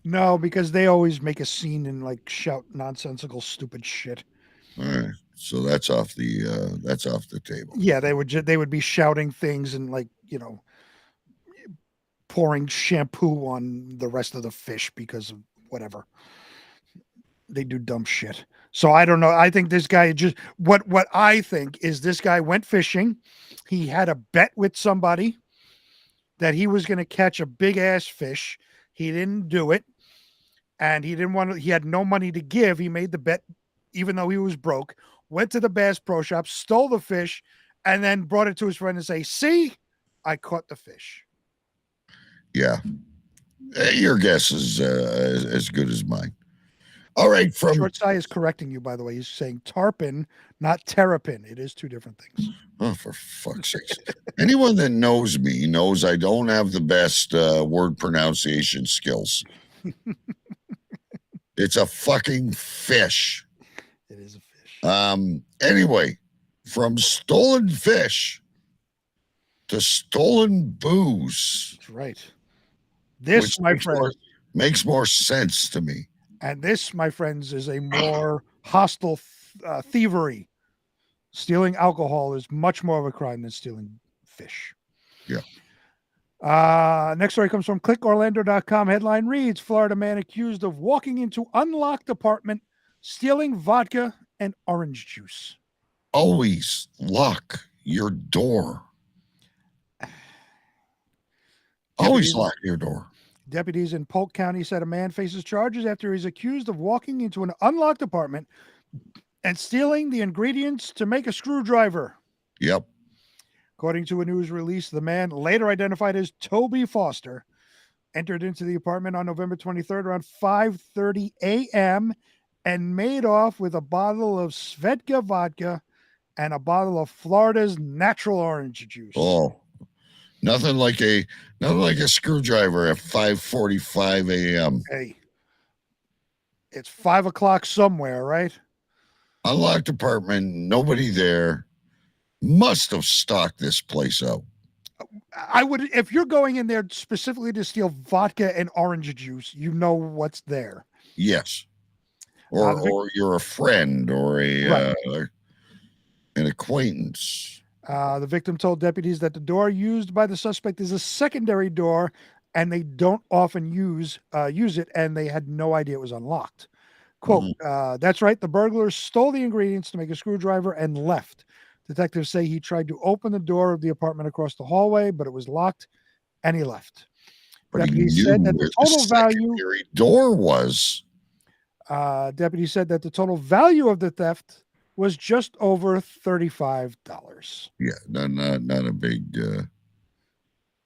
No, because they always make a scene and like shout nonsensical, stupid shit. All right, so that's off the table. Yeah, they would be shouting things and like pouring shampoo on the rest of the fish because of whatever. They do dumb shit. So I don't know. I think this guy what I think is this guy went fishing. He had a bet with somebody that he was going to catch a big ass fish. He didn't do it. And he had no money to give. He made the bet, even though he was broke, went to the Bass Pro Shop, stole the fish, and then brought it to his friend and say, see, I caught the fish. Yeah. Your guess is as good as mine. All right. Short Sai is correcting you, by the way. He's saying tarpon, not terrapin. It is two different things. Oh, for fuck's sake. Anyone that knows me knows I don't have the best word pronunciation skills. It's a fucking fish. It is a fish. Anyway, from stolen fish to stolen booze. That's right. This, my friend, makes more sense to me. And this, my friends, is a more hostile thievery. Stealing alcohol is much more of a crime than stealing fish. Yeah. Next story comes from clickorlando.com. Headline reads, Florida man accused of walking into unlocked apartment, stealing vodka and orange juice. Always lock your door. Always lock your door. Deputies in Polk County said a man faces charges after he's accused of walking into an unlocked apartment and stealing the ingredients to make a screwdriver. Yep. According to a news release, the man, later identified as Toby Foster, entered into the apartment on November 23rd around 5:30 a.m. and made off with a bottle of Svedka vodka and a bottle of Florida's natural orange juice. Oh, nothing like a screwdriver at 5:45 a.m. Hey, it's 5 o'clock somewhere, right? Unlocked apartment, nobody there. Must have stocked this place out. I would, if you're going in there specifically to steal vodka and orange juice, you know what's there. Yes. Or you're a friend or an acquaintance. The victim told deputies that the door used by the suspect is a secondary door and they don't often use it, and they had no idea it was unlocked. Quote, that's right, the burglars stole the ingredients to make a screwdriver and left. Detectives say he tried to open the door of the apartment across the hallway, but it was locked, and he left. But Deputy he said knew that where the total value secondary door was. Deputy said that the total value of the theft was just over $35. Yeah, not a big,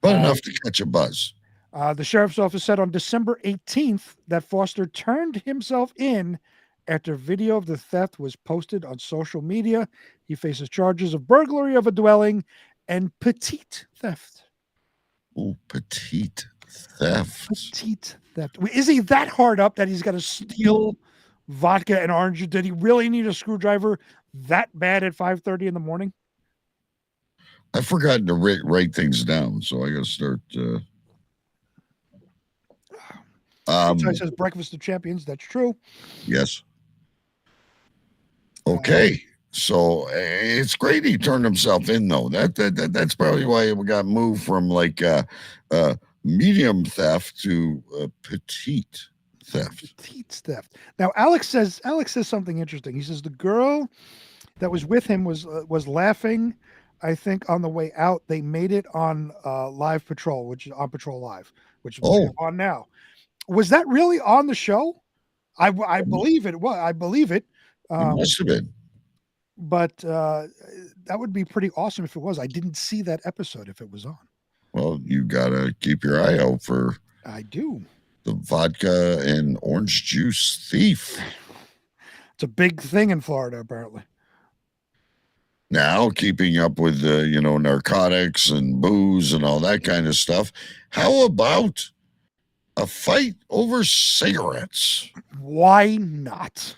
but enough to catch a buzz. The sheriff's office said on December 18th that Foster turned himself in after video of the theft was posted on social media. He faces charges of burglary of a dwelling and petite theft. Oh, petite theft. Petite theft. Is he that hard up that he's got to steal vodka and orange juice? Did he really need a screwdriver that bad at 5:30 in the morning? I've forgotten to write things down, so I got to start. It says breakfast of champions. That's true. Yes. Okay. So it's great he turned himself in, though. That's probably why it got moved from like medium theft to petite theft. Petite theft. Now Alex says something interesting. He says the girl that was with him was laughing. I think on the way out, they made it on Live Patrol, which is on Patrol Live, which is on now. Was that really on the show? I believe it was. I believe it. It must have been. But that would be pretty awesome if it was. I didn't see that episode if it was on. Well, you gotta keep your eye out for. I do. The vodka and orange juice thief. It's a big thing in Florida, apparently. Now, keeping up with narcotics and booze and all that kind of stuff. How about a fight over cigarettes? Why not?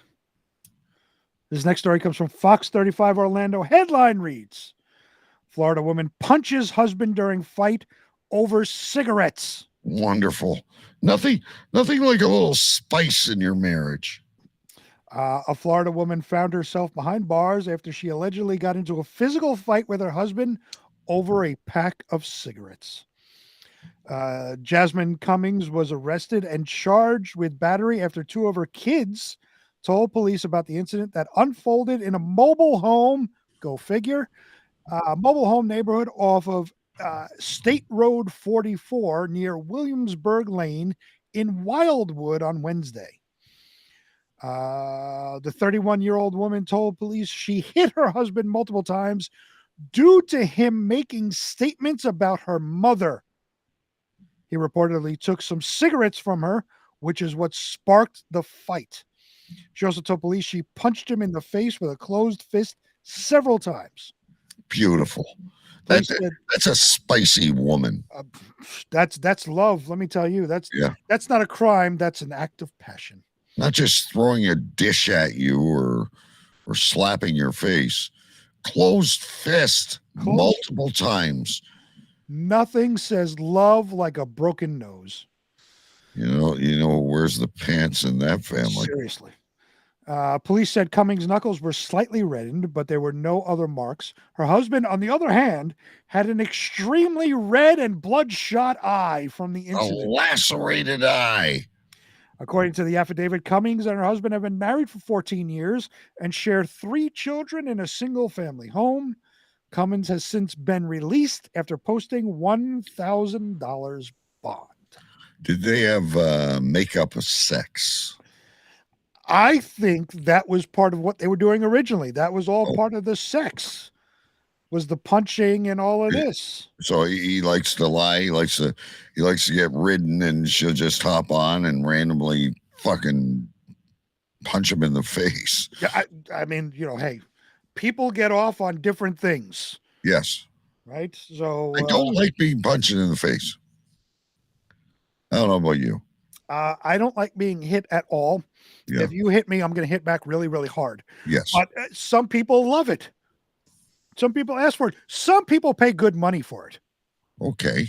This next story comes from Fox 35 Orlando. Headline reads, Florida woman punches husband during fight over cigarettes. Wonderful. Nothing like a little spice in your marriage. A Florida woman found herself behind bars after she allegedly got into a physical fight with her husband over a pack of cigarettes. Jasmine Cummings was arrested and charged with battery after two of her kids told police about the incident that unfolded in a mobile home, go figure, mobile home neighborhood off of State Road 44 near Williamsburg Lane in Wildwood on Wednesday. The 31-year-old woman told police she hit her husband multiple times due to him making statements about her mother. He reportedly took some cigarettes from her, which is what sparked the fight. She also told police she punched him in the face with a closed fist several times. Beautiful. That's a spicy woman. That's love. Let me tell you, that's not a crime. That's an act of passion. Not just throwing a dish at you or slapping your face. Closed fist multiple times. Nothing says love like a broken nose. You know, where's the pants in that family? Seriously. Police said Cummings' knuckles were slightly reddened, but there were no other marks. Her husband, on the other hand, had an extremely red and bloodshot eye from the incident. A lacerated eye. According to the affidavit, Cummings and her husband have been married for 14 years and share 3 children in a single-family home. Cummings has since been released after posting $1,000 bond. Did they have makeup of sex? I think that was part of what they were doing originally. That was all part of the sex, was the punching and all of this. So he likes to lie. He likes to get ridden, and she'll just hop on and randomly fucking punch him in the face. Yeah, I mean, hey, people get off on different things. Yes. Right. So I don't like being punched in the face. I don't know about you. I don't like being hit at all. Yeah. If you hit me, I'm going to hit back really, really hard. Yes. But some people love it. Some people ask for it. Some people pay good money for it. Okay.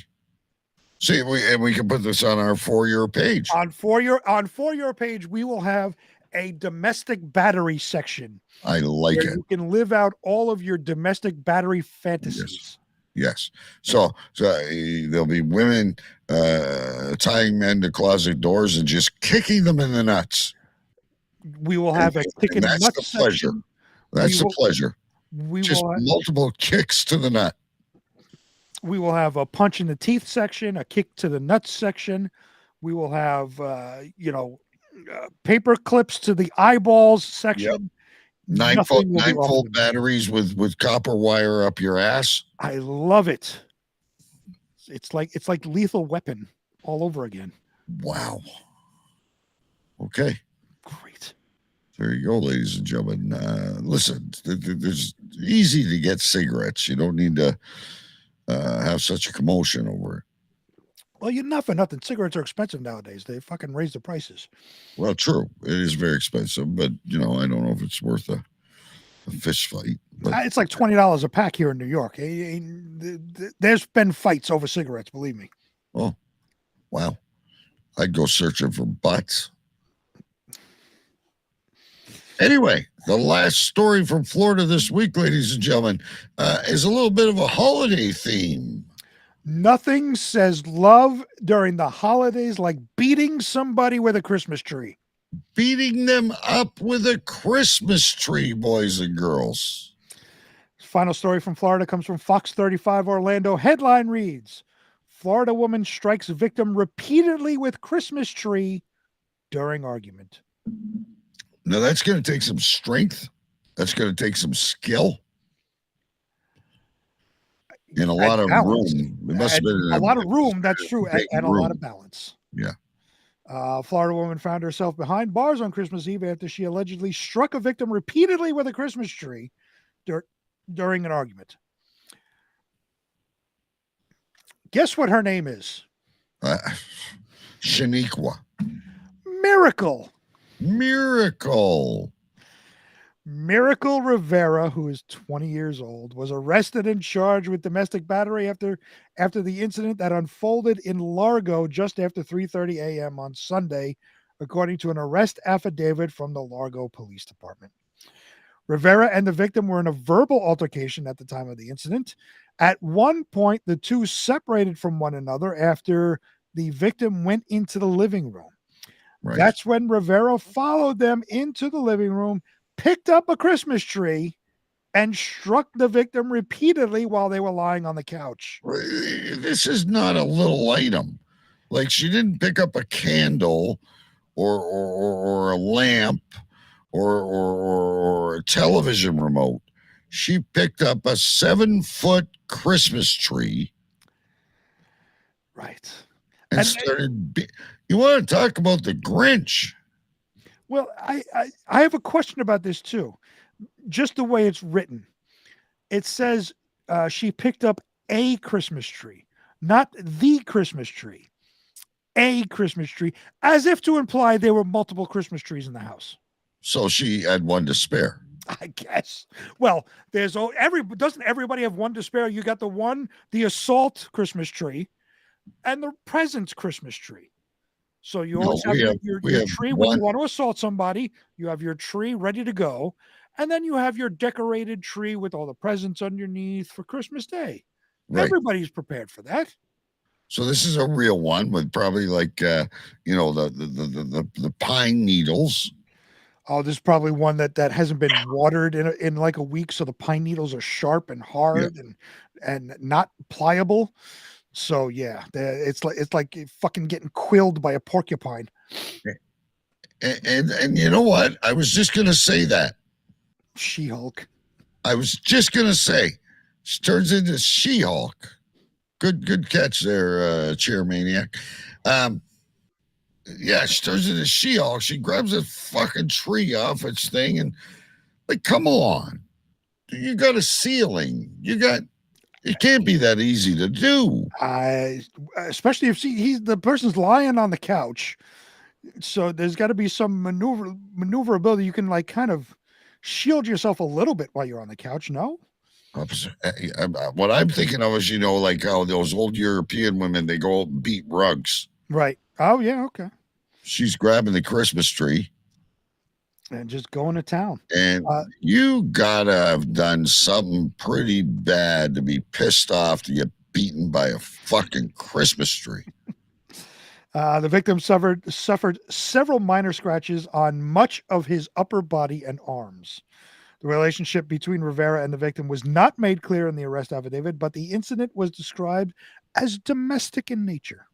See, we can put this on our For Your page. On For Your page, we will have a domestic battery section. I like it. You can live out all of your domestic battery fantasies. Yes. So there'll be women tying men to closet doors and just kicking them in the nuts. We will have a kick in the That's nuts the pleasure. section. That's the pleasure. We Just will. multiple kicks to the nut. We will have a punch in the teeth section, a kick to the nuts section. We will have, paper clips to the eyeballs section. Nine Nothing will be off volt limits. batteries with copper wire up your ass. I love it. It's like Lethal Weapon all over again. Wow. Okay. Great. There you go, ladies and gentlemen. Listen, there's easy to get cigarettes. You don't need to have such a commotion over it. Well, you're not for nothing. Cigarettes are expensive nowadays. They fucking raise the prices. Well, true. It is very expensive, but I don't know if it's worth a fist fight. But It's like $20 a pack here in New York. There's been fights over cigarettes, believe me. oh, wow. I'd go searching for butts. Anyway, the last story from Florida this week, ladies and gentlemen, is a little bit of a holiday theme. Nothing says love during the holidays like beating somebody with a Christmas tree. Beating them up with a Christmas tree, boys and girls. Final story from Florida comes from Fox 35 Orlando. Headline reads, Florida woman strikes victim repeatedly with Christmas tree during argument. Now, that's going to take some strength. That's going to take some skill. And a lot of balance. room. It must have And been a lot of room, that's true, and a lot of balance. Yeah. Florida woman found herself behind bars on Christmas Eve after she allegedly struck a victim repeatedly with a Christmas tree during an argument. Guess what her name is? Shaniqua. Miracle. Miracle Rivera, who is 20 years old, was arrested and charged with domestic battery after the incident that unfolded in Largo just after 3:30 a.m. on Sunday, according to an arrest affidavit from the Largo Police Department. Rivera and the victim were in a verbal altercation at the time of the incident. At one point, the two separated from one another after the victim went into the living room. Right. That's when Rivera followed them into the living room, picked up a Christmas tree, and struck the victim repeatedly while they were lying on the couch. This is not a little item. Like, she didn't pick up a candle or a lamp or a television remote. She picked up a 7-foot Christmas tree. Right. And started. You want to talk about the Grinch? Well, I have a question about this too. Just the way it's written. It says she picked up a Christmas tree, not the Christmas tree. A Christmas tree, as if to imply there were multiple Christmas trees in the house. So she had one to spare. I guess. Well, doesn't everybody have one to spare? You got the assault Christmas tree and the presents Christmas tree. So you always have your tree when you want to assault somebody. You have your tree ready to go. And then you have your decorated tree with all the presents underneath for Christmas Day. Right. Everybody's prepared for that. So this is a real one with probably like the pine needles. Oh, this is probably one that hasn't been watered in like a week, so the pine needles are sharp and hard and not pliable. So yeah, it's like fucking getting quilled by a porcupine. And you know what? I was just gonna say that. She-Hulk. I was just gonna say, she turns into She-Hulk. Good catch there, Chair Maniac. Yeah, she turns into She-Hulk. She grabs a fucking tree off its thing and, like, come on. You got a ceiling. It can't be that easy to do. Especially if the person's lying on the couch. So there's got to be some maneuverability. You can like kind of shield yourself a little bit while you're on the couch. No? What I'm thinking of is, like how those old European women, they go out and beat rugs. Right. Oh, yeah. Okay. She's grabbing the Christmas tree. and just going to town. And you gotta have done something pretty bad to be pissed off to get beaten by a fucking Christmas tree. The victim suffered several minor scratches on much of his upper body and arms. The relationship between Rivera and the victim was not made clear in the arrest affidavit, but the incident was described as domestic in nature.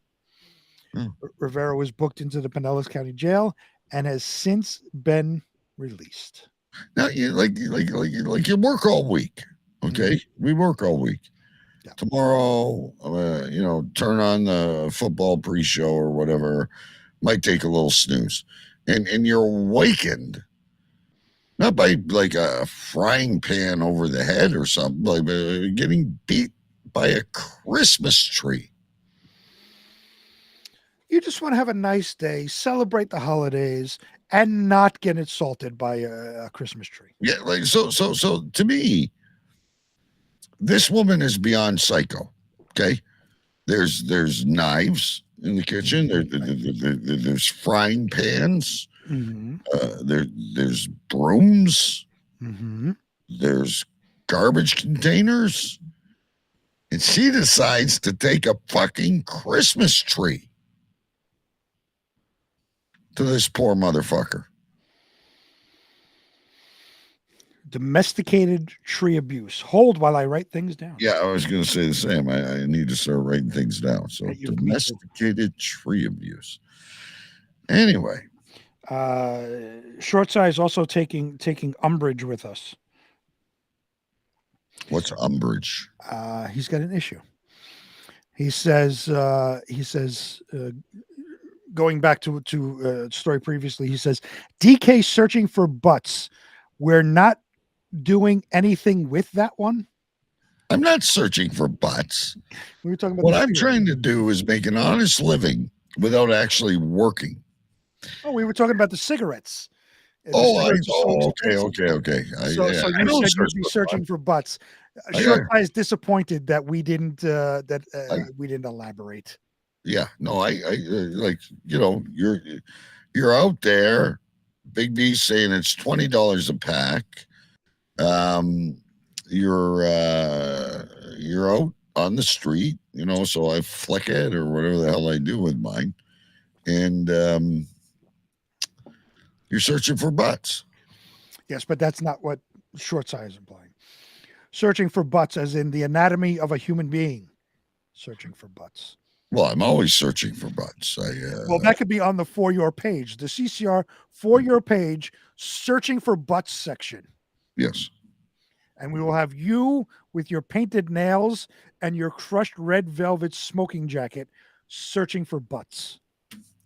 Rivera was booked into the Pinellas County Jail and has since been released. Now, you you work all week, okay? We work all week. Yeah. Tomorrow, turn on the football pre-show or whatever. Might take a little snooze, and you're awakened not by like a frying pan over the head or something, like getting beat by a Christmas tree. You just want to have a nice day, celebrate the holidays, and not get insulted by a Christmas tree. Yeah, so to me, this woman is beyond psycho. Okay, there's knives in the kitchen. There's frying pans. Mm-hmm. There's brooms. Mm-hmm. There's garbage containers, and she decides to take a fucking Christmas tree to this poor motherfucker. Domesticated tree abuse. Hold while I write things down. Yeah, I was going to say the same. I need to start writing things down. So domesticated tree abuse. Anyway. Short Size also taking umbrage with us. What's umbrage? He's got an issue. He says going back to story previously, he says DK searching for butts. We're not doing anything with that one. I'm not searching for butts. We were talking about what I'm trying to do is make an honest living without actually working. Oh, we were talking about the cigarettes. Okay. So you said you'd be searching for butts. Short Guy is disappointed that we didn't elaborate. Yeah, no, I you're out there. Big B saying it's $20 a pack. You're out on the street, so I flick it or whatever the hell I do with mine, and you're searching for butts. Yes, but that's not what Short Size is implying. Searching for butts as in the anatomy of a human being. Searching for butts. Well, I'm always searching for butts. Well, that could be on the For Your page. The CCR For Your page, searching for butts section. Yes. And we will have you with your painted nails and your crushed red velvet smoking jacket searching for butts.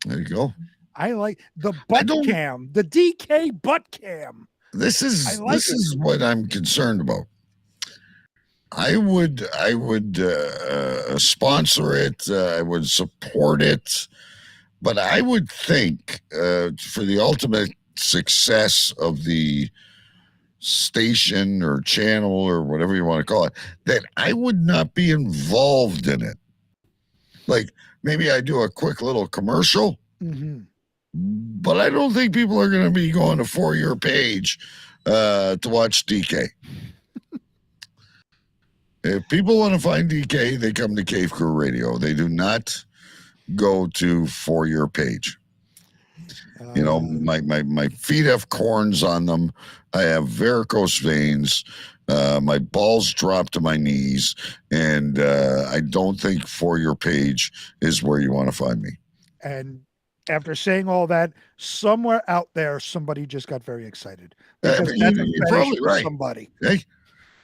There you go. I like the butt cam, the DK butt cam. This is what I'm concerned about. I would sponsor it. I would support it, but I would think for the ultimate success of the station or channel or whatever you want to call it, that I would not be involved in it. Like maybe I do a quick little commercial, but I don't think people are going to be going to For Your page to watch DK. If people want to find DK, they come to Cave Crew Radio. They do not go to For Your page. My feet have corns on them. I have varicose veins. My balls drop to my knees, and I don't think For Your page is where you want to find me. And after saying all that, somewhere out there, somebody just got very excited. Because You're probably right. Somebody. Hey,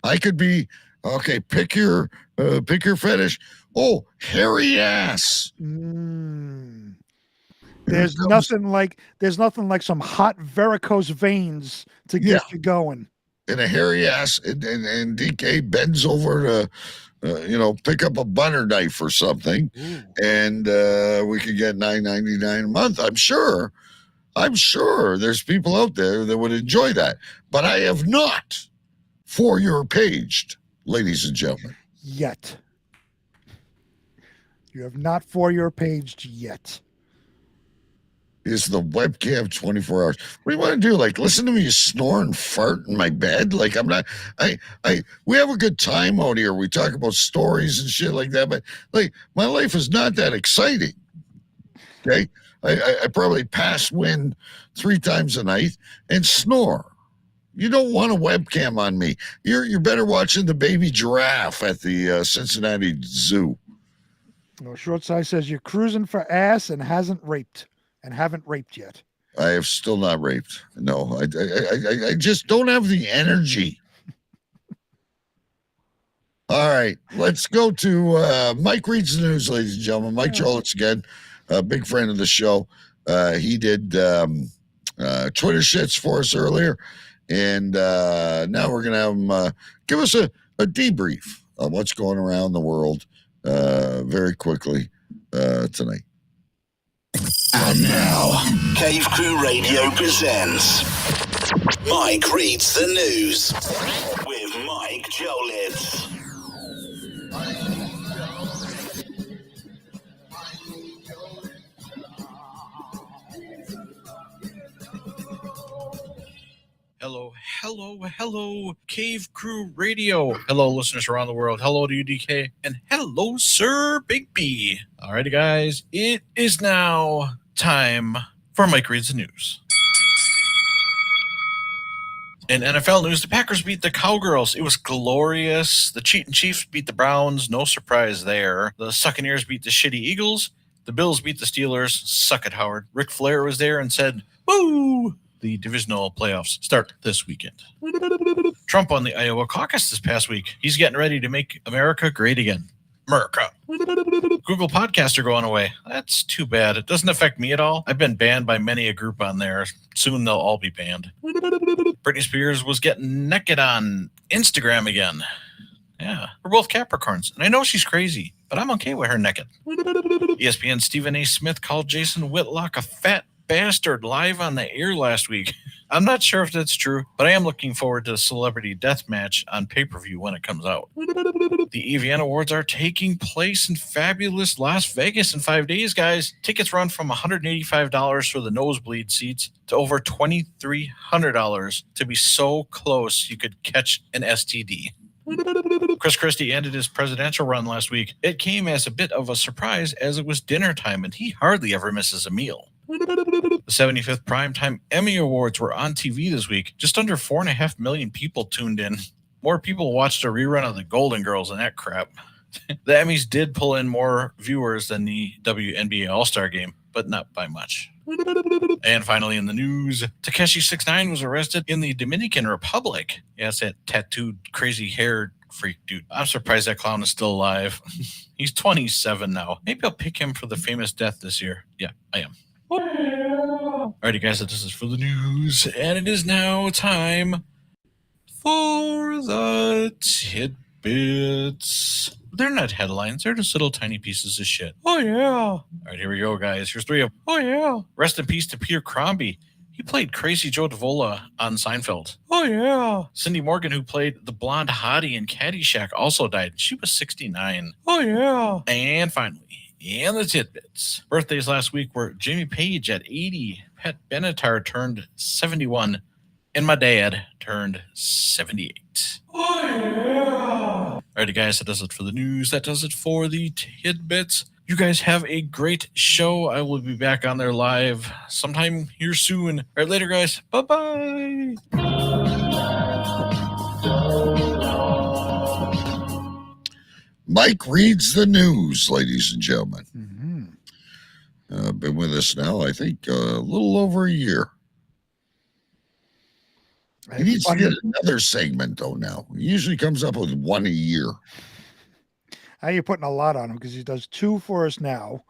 I could be. Okay, pick your fetish. Oh, hairy ass. There's nothing like some hot varicose veins to get you going. And a hairy ass, and DK bends over to, pick up a butter knife or something, and we could get $9.99 a month. I'm sure there's people out there that would enjoy that, but I have not For Your paged. Ladies and gentlemen. Yet. You have not For Your paged yet. is the webcam 24 hours. What do you want to do? Like, listen to me snore and fart in my bed? Like, I'm not, we have a good time out here. We talk about stories and shit like that, but like, my life is not that exciting. Okay. I probably pass wind 3 times a night and snore. You don't want a webcam on me. You're better watching the baby giraffe at the Cincinnati Zoo. Well, Short Size says you're cruising for ass and haven't raped yet. I have still not raped. No, I just don't have the energy. All right, let's go to Mike Reads the News, ladies and gentlemen. Mike Jolitz again, a big friend of the show. He did Twitter shits for us earlier, and now we're gonna have him give us a debrief on what's going around the world very quickly tonight. And now, Cave Crew Radio presents Mike Reads the News with Mike Jolitz. Hello, Cave Crew Radio. Hello, listeners around the world. Hello to you, DK. And hello, Sir Big B. Alrighty, guys. It is now time for Mike Reads the News. In NFL news, the Packers beat the Cowgirls. It was glorious. The Cheatin' Chiefs beat the Browns. No surprise there. The Succaneers beat the shitty Eagles. The Bills beat the Steelers. Suck it, Howard. Ric Flair was there and said, woo! The divisional playoffs start this weekend. Trump won the Iowa caucus this past week. He's getting ready to make America great again. America. Google Podcasts are going away. That's too bad. It doesn't affect me at all. I've been banned by many a group on there. Soon they'll all be banned. Britney Spears was getting naked on Instagram again. Yeah, we're both Capricorns. And I know she's crazy, but I'm okay with her naked. ESPN's Stephen A. Smith called Jason Whitlock a fat bastard live on the air last week. I'm not sure if that's true, but I am looking forward to the Celebrity Deathmatch on pay-per-view when it comes out. The EVN Awards are taking place in fabulous Las Vegas in 5 days, guys. Tickets run from $185 for the nosebleed seats to over $2,300 to be so close you could catch an STD. Chris Christie ended his presidential run last week. It came as a bit of a surprise as it was dinner time and he hardly ever misses a meal. The 75th Primetime Emmy Awards were on TV this week. Just under 4.5 million people tuned in. More people watched a rerun of the Golden Girls and that crap. The Emmys did pull in more viewers than the WNBA All-Star Game, but not by much. And finally in the news, Tekashi 6ix9ine was arrested in the Dominican Republic. Yes, that tattooed, crazy-haired freak dude. I'm surprised that clown is still alive. He's 27 now. Maybe I'll pick him for the famous death this year. Yeah, I am. Alrighty, guys, so this is for the news, and it is now time for the tidbits. They're not headlines, they're just little tiny pieces of shit. Oh, yeah. All right, here we go, guys. Here's 3 of them. Oh, yeah. Rest in peace to Peter Crombie. He played Crazy Joe Davola on Seinfeld. Oh, yeah. Cindy Morgan, who played the blonde hottie in Caddyshack, also died. She was 69. Oh, yeah. And finally, and the tidbits. Birthdays last week were Jimmy Page at 80, Pat Benatar turned 71, and my dad turned 78. Oh, yeah. Alrighty, guys, that does it for the news. That does it for the tidbits. You guys have a great show. I will be back on there live sometime here soon. All right, later, guys. Bye-bye. Mike Reads the News, ladies and gentlemen. Been with us now, I think, a little over a year. He needs to get another segment, though, now. He usually comes up with one a year. Now you're putting a lot on him because he does 2 for us now.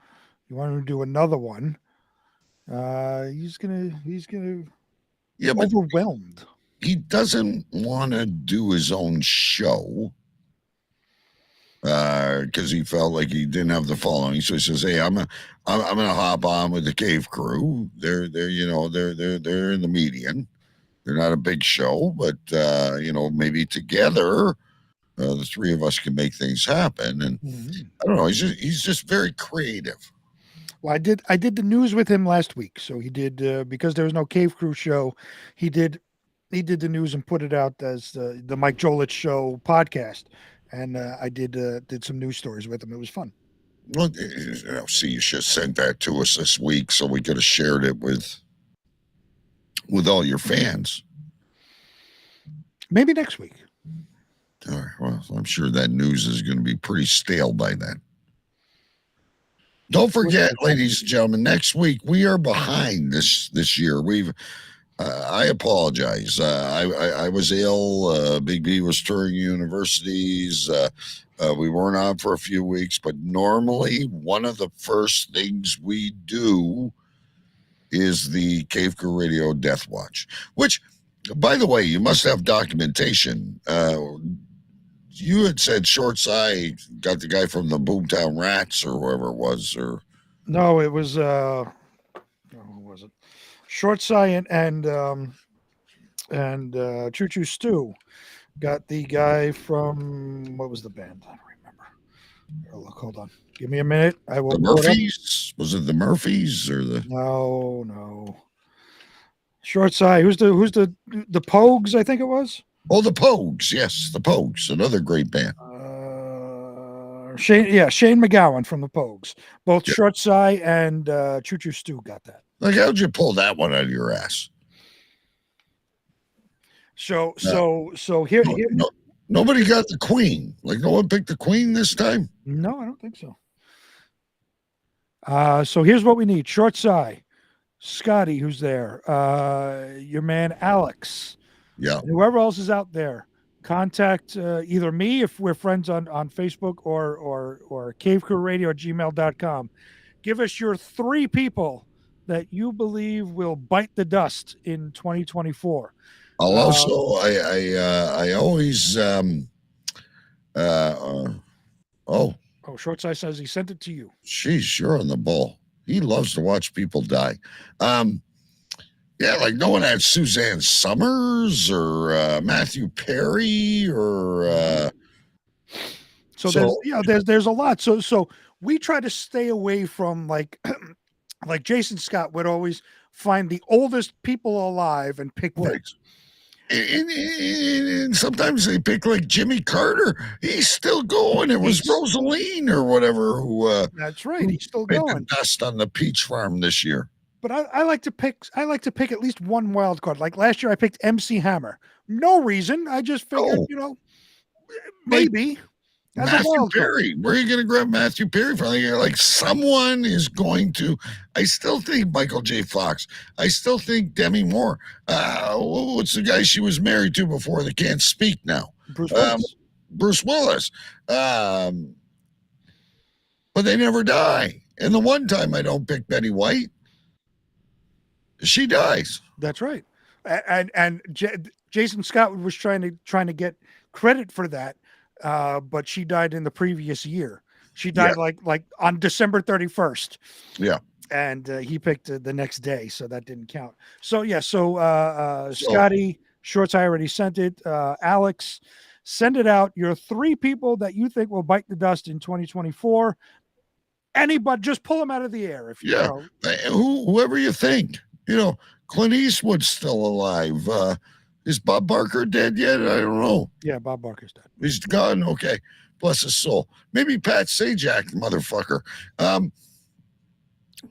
You want him to do another one. He's gonna overwhelmed. He doesn't want to do his own show. Because he felt like he didn't have the following, so he says, "Hey, I'm gonna hop on with the Cave Crew. They're in the median. They're not a big show, but maybe together, the 3 of us can make things happen." And I don't know, he's just very creative. Well, I did the news with him last week. So he did because there was no Cave Crew show. He did the news and put it out as the Mike Jolich Show podcast, and I did some news stories with him. It was fun. Well, see, you should have sent that to us this week so we could have shared it with all your fans. Maybe next week. All right, well, I'm sure that news is going to be pretty stale by then. Don't forget, ladies and gentlemen, next week we are behind this year. I apologize. I was ill. Big B was touring universities. We weren't on for a few weeks, but normally one of the first things we do is the Cave Crew Radio Death Watch, which, by the way, you must have documentation. You had said Shorts Eye got the guy from the Boomtown Rats or whoever it was, or no, it was who was it? Shorts Eye and Choo Choo Stew got the guy from, what was the band? I don't remember. Here, look, hold on. Give me a minute. I will. The Murphys? Was it the Murphys or the? No. Shorts Eye. Who's the Pogues? I think it was. Oh, the Pogues. Yes, the Pogues. Another great band. Shane McGowan from the Pogues. Both Shorts Eye and Choo Choo Stew got that. Like, how'd you pull that one out of your ass? So here. Nobody got the Queen. Like, no one picked the Queen this time? No, I don't think so. So here's what we need. Shorts Eye, Scotty, who's there, your man Alex. Yeah. Whoever else is out there, contact either me if we're friends on Facebook or cavecrewradio@gmail.com. Give us your 3 people that you believe will bite the dust in 2024. I'll also, I always, Shorts Eye says he sent it to you. Sheesh, you're on the ball. He loves to watch people die. Yeah, like no one had Suzanne Summers or Matthew Perry or. There's a lot. So we try to stay away from like Jason Scott would always find the oldest people alive and pick them. And sometimes they pick like Jimmy Carter. He's still going. It was Rosaline or whatever who. That's right. He's still bit going. The dust on the peach farm this year. But I like to pick at least one wild card. Like last year, I picked MC Hammer. No reason. I just figured, maybe. Matthew Perry. Where are you going to grab Matthew Perry from? Like someone is going to. I still think Michael J. Fox. I still think Demi Moore. What's the guy she was married to before that can't speak now? Bruce Willis. Bruce Willis. But they never die. And the one time I don't pick Betty White, she dies. That's right. And Jason Scott was trying to get credit for that. But she died in the previous year. She died like on December 31st. Yeah. And he picked the next day, so that didn't count. So Scotty, Shorts, I already sent it. Alex, send it out. Your 3 people that you think will bite the dust in 2024. Anybody, just pull them out of the air if you know. Whoever you think. Clint Eastwood's still alive. Is Bob Barker dead yet? I don't know. Yeah, Bob Barker's dead. He's gone? Okay. Bless his soul. Maybe Pat Sajak, motherfucker.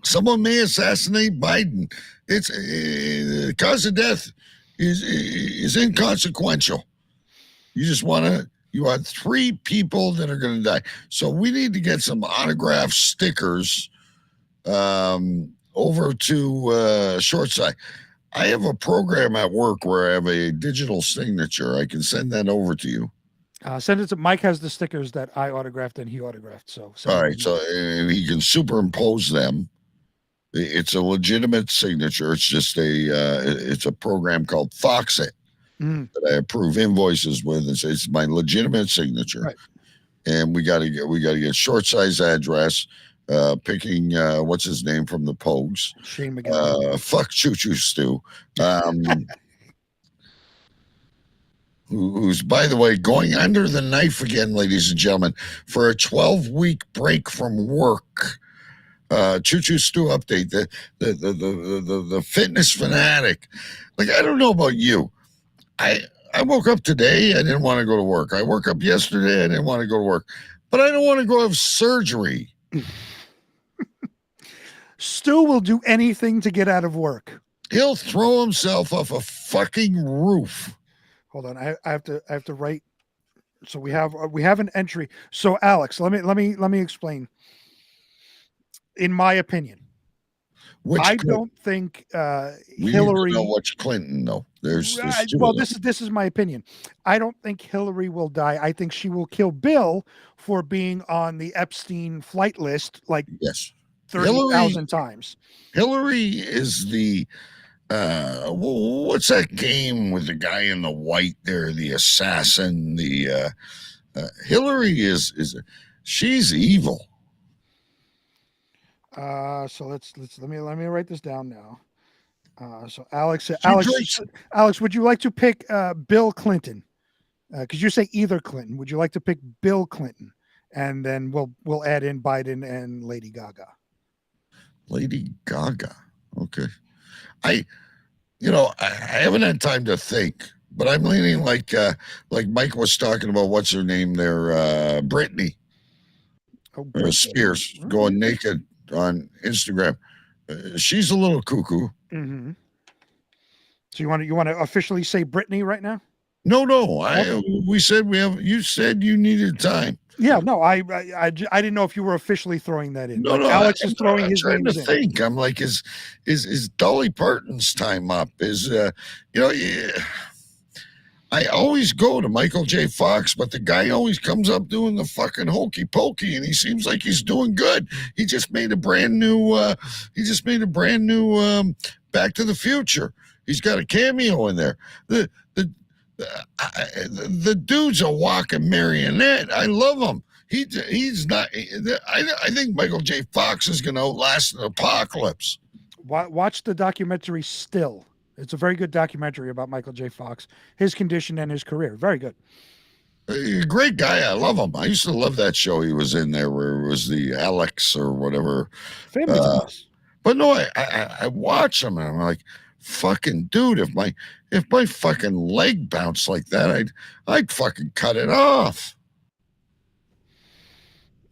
Someone may assassinate Biden. It's the cause of death is inconsequential. You want 3 people that are going to die. So we need to get some autograph stickers over to Shorts Eye. I have a program at work where I have a digital signature. I can send that over to you. Send it to Mike. Has the stickers that I autographed and he autographed. So all right. So and he can superimpose them. It's a legitimate signature. It's just it's a program called Foxit that I approve invoices with, and it's my legitimate signature. Right. And we got to get Shorts Eye's address. Picking what's his name from the Pogues. Shane McGowan. Fuck Choo Choo Stew. Who's, by the way, going under the knife again, ladies and gentlemen, for a 12-week break from work. Choo Choo Stew update. The fitness fanatic. Like, I don't know about you. I woke up today. I didn't want to go to work. I woke up yesterday. I didn't want to go to work. But I don't want to go have surgery. Stu will do anything to get out of work. He'll throw himself off a fucking roof. Hold on, I have to write. So we have an entry. So Alex, let me explain. In my opinion, I don't think we Hillary. need to know which Clinton though. There's two well, of them. this is my opinion. I don't think Hillary will die. I think she will kill Bill for being on the Epstein flight list like 30,000 times. Hillary is the what's that game with the guy in the white there, the assassin? The Hillary is she's evil. So let me write this down now. So Alex, would you like to pick Bill Clinton? Because you say either Clinton. Would you like to pick Bill Clinton? And then we'll add in Biden and Lady Gaga. Lady Gaga. Okay. I haven't had time to think, but I'm leaning like Mike was talking about. What's her name there? Britney. Spears going naked on Instagram. She's a little cuckoo. Mm-hmm. So you want to officially say Britney right now? No. You said you needed time. Yeah, no, I didn't know if you were officially throwing that in. No, Alex is throwing his trying to names in. think. I'm like, is Dolly Parton's time up? I always go to Michael J. Fox, but the guy always comes up doing the fucking hokey pokey, and he seems like he's doing good. He just made a brand new. Back to the Future. He's got a cameo in there. The dude's a walking marionette. I love him. He's not. I think Michael J. Fox is going to outlast an apocalypse. Watch the documentary Still. It's a very good documentary about Michael J. Fox, his condition and his career. Very good. A great guy. I love him. I used to love that show he was in there where it was the Alex or whatever. Family Ties. But no, I watch him and I'm like, fucking dude, if my fucking leg bounced like that, I'd fucking cut it off.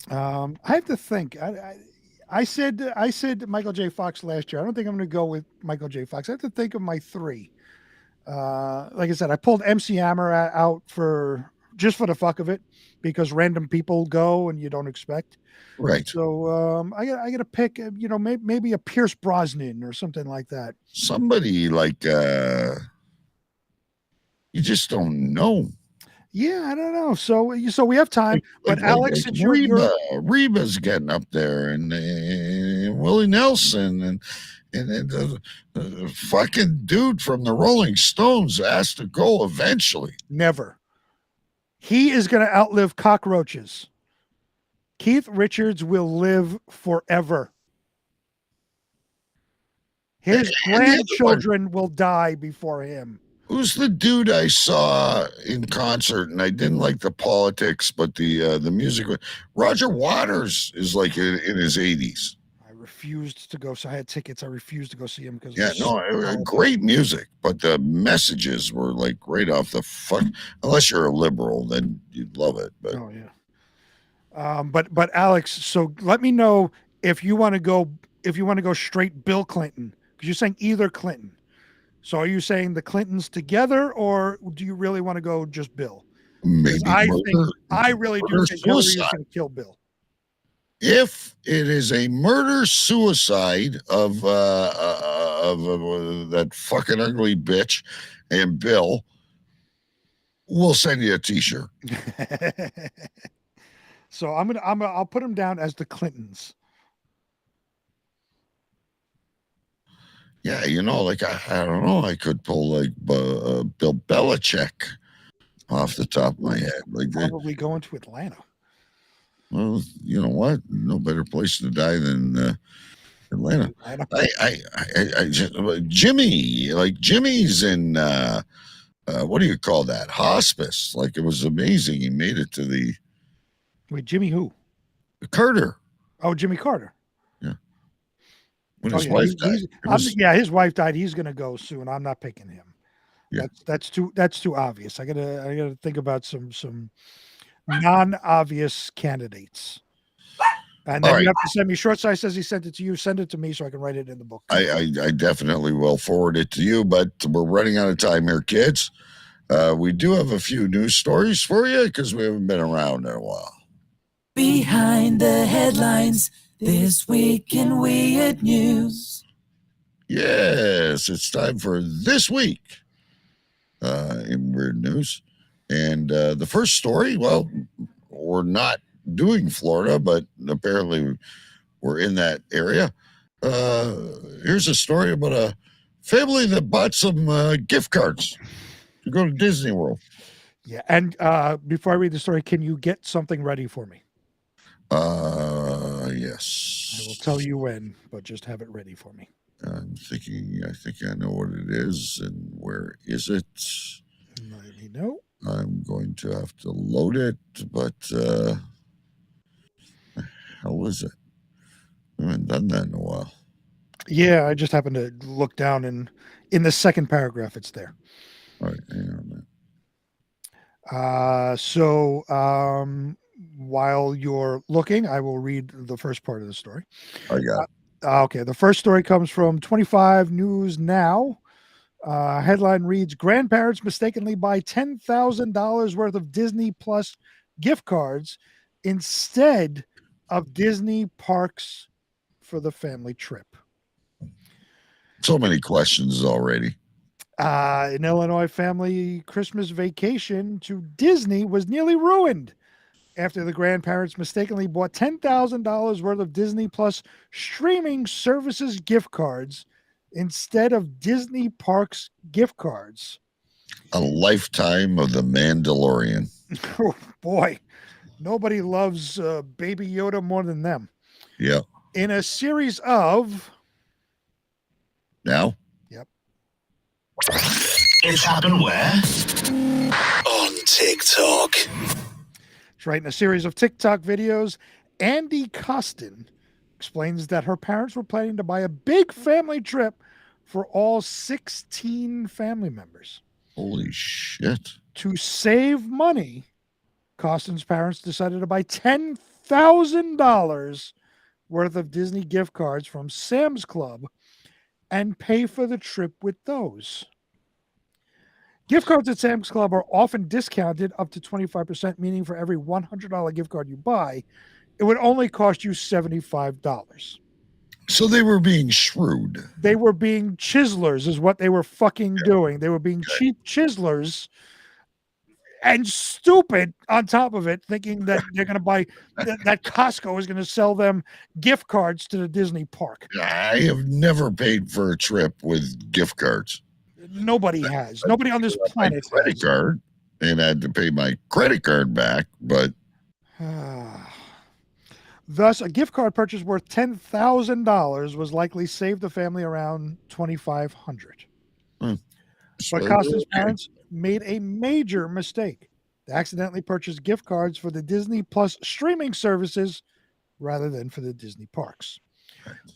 I have to think. I said Michael J. Fox last year. I don't think I'm going to go with Michael J. Fox. I have to think of my three. Like I said, I pulled MC Hammer out just for the fuck of it, because random people go and you don't expect. Right. So I got to pick, maybe a Pierce Brosnan or something like that. Somebody like you just don't know. Yeah, I don't know. So we have time, but Alex, like Reba's getting up there, and Willie Nelson, and the fucking dude from the Rolling Stones has to go eventually. Never. He is going to outlive cockroaches. Keith Richards will live forever. His grandchildren will die before him. Who's the dude I saw in concert, and I didn't like the politics, but the music? Roger Waters is like in his 80s. I refused to go. So I had tickets. I refused to go see him because great music, but the messages were like right off the fuck. Unless you're a liberal, then you'd love it. But oh yeah. But Alex, so let me know if you want to go straight Bill Clinton, because you're saying either Clinton. So are you saying the Clintons together, or do you really want to go just Bill? Maybe I really do think Hillary is going to kill Bill. If it is a murder suicide of that fucking ugly bitch and Bill, we'll send you a T-shirt. So I'll put him down as the Clintons. Yeah, like I don't know. I could pull like Bill Belichick off the top of my head. Like probably going to Atlanta. Well, you know what? No better place to die than Atlanta. I just, Jimmy's in what do you call that? Hospice. Like, it was amazing. He made it to the. Wait, Jimmy who? Carter. Oh, Jimmy Carter. Yeah. when Oh, his yeah, wife he's, died. he's, It I'm, was- yeah, his wife died. He's gonna go soon. I'm not picking him. Yeah. That's too obvious. I gotta think about some non-obvious candidates. And then All you right. have to send me short size says he sent it to you. Send it to me so I can write it in the book. I definitely will forward it to you, but we're running out of time here, kids. We do have a few news stories for you because we haven't been around in a while. Behind the headlines this week in Weird News. Yes, it's time for this week in Weird News. And the first story, well, we're not doing Florida, but apparently we're in that area. Here's a story about a family that bought some gift cards to go to Disney World. Yeah, and before I read the story, can you get something ready for me? Yes. I will tell you when, but just have it ready for me. I'm thinking, I think I know what it is, and where is it? Let me know. I'm going to have to load it, but how is it? I haven't done that in a while. Yeah, I just happened to look down and in the second paragraph, it's there. All right, hang on a minute. While you're looking, I will read the first part of the story. I got it. Okay, the first story comes from 25 News Now. Headline reads, grandparents mistakenly buy $10,000 worth of Disney Plus gift cards instead of Disney parks for the family trip. So many questions already. An Illinois family Christmas vacation to Disney was nearly ruined after the grandparents mistakenly bought $10,000 worth of Disney Plus streaming services gift cards instead of Disney Parks gift cards. A lifetime of the Mandalorian. Oh, boy. Nobody loves Baby Yoda more than them. Yeah. In a series of... Now? Yep. It's happened where? On TikTok. That's right. In a series of TikTok videos, Andy Costin explains that her parents were planning to buy a big family trip for all 16 family members. Holy shit. To save money, Costin's parents decided to buy $10,000 worth of Disney gift cards from Sam's Club and pay for the trip with those. Gift cards at Sam's Club are often discounted up to 25%, meaning for every $100 gift card you buy, it would only cost you $75. So they were being shrewd. They were being chiselers is what they were fucking doing. They were being cheap chiselers and stupid on top of it, thinking that they're going to buy, that Costco is going to sell them gift cards to the Disney park. I have never paid for a trip with gift cards. Nobody has. Nobody on this planet Credit card, and I had to pay my credit card back, but thus, a gift card purchase worth $10,000 was likely saved the family around $2,500. But Costin's parents made a major mistake. They accidentally purchased gift cards for the Disney Plus streaming services rather than for the Disney parks.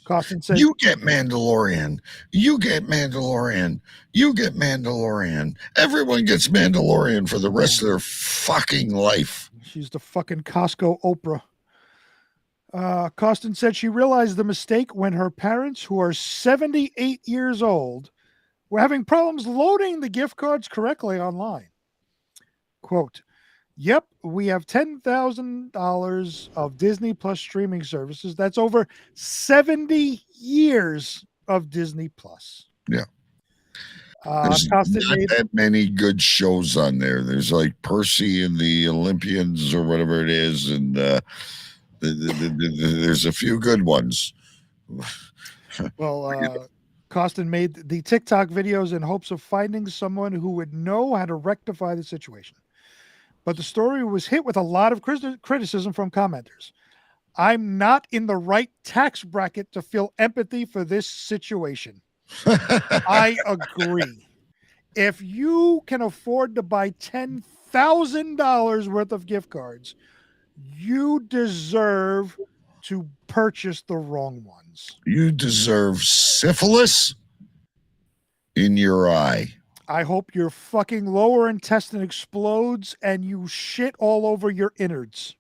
Costin said, you get Mandalorian. You get Mandalorian. You get Mandalorian. Everyone gets Mandalorian for the rest of their fucking life. She's the fucking Costco Oprah. Costin said she realized the mistake when her parents, who are 78 years old, were having problems loading the gift cards correctly online. Quote, yep, we have $10,000 of Disney Plus streaming services. That's over 70 years of Disney Plus. Yeah. There's not that many good shows on there. There's like Percy and the Olympians or whatever it is, and there's a few good ones. Well, Costin made the TikTok videos in hopes of finding someone who would know how to rectify the situation. But the story was hit with a lot of criticism from commenters. I'm not in the right tax bracket to feel empathy for this situation. I agree. If you can afford to buy $10,000 worth of gift cards, you deserve to purchase the wrong ones. You deserve syphilis in your eye. I hope your fucking lower intestine explodes and you shit all over your innards.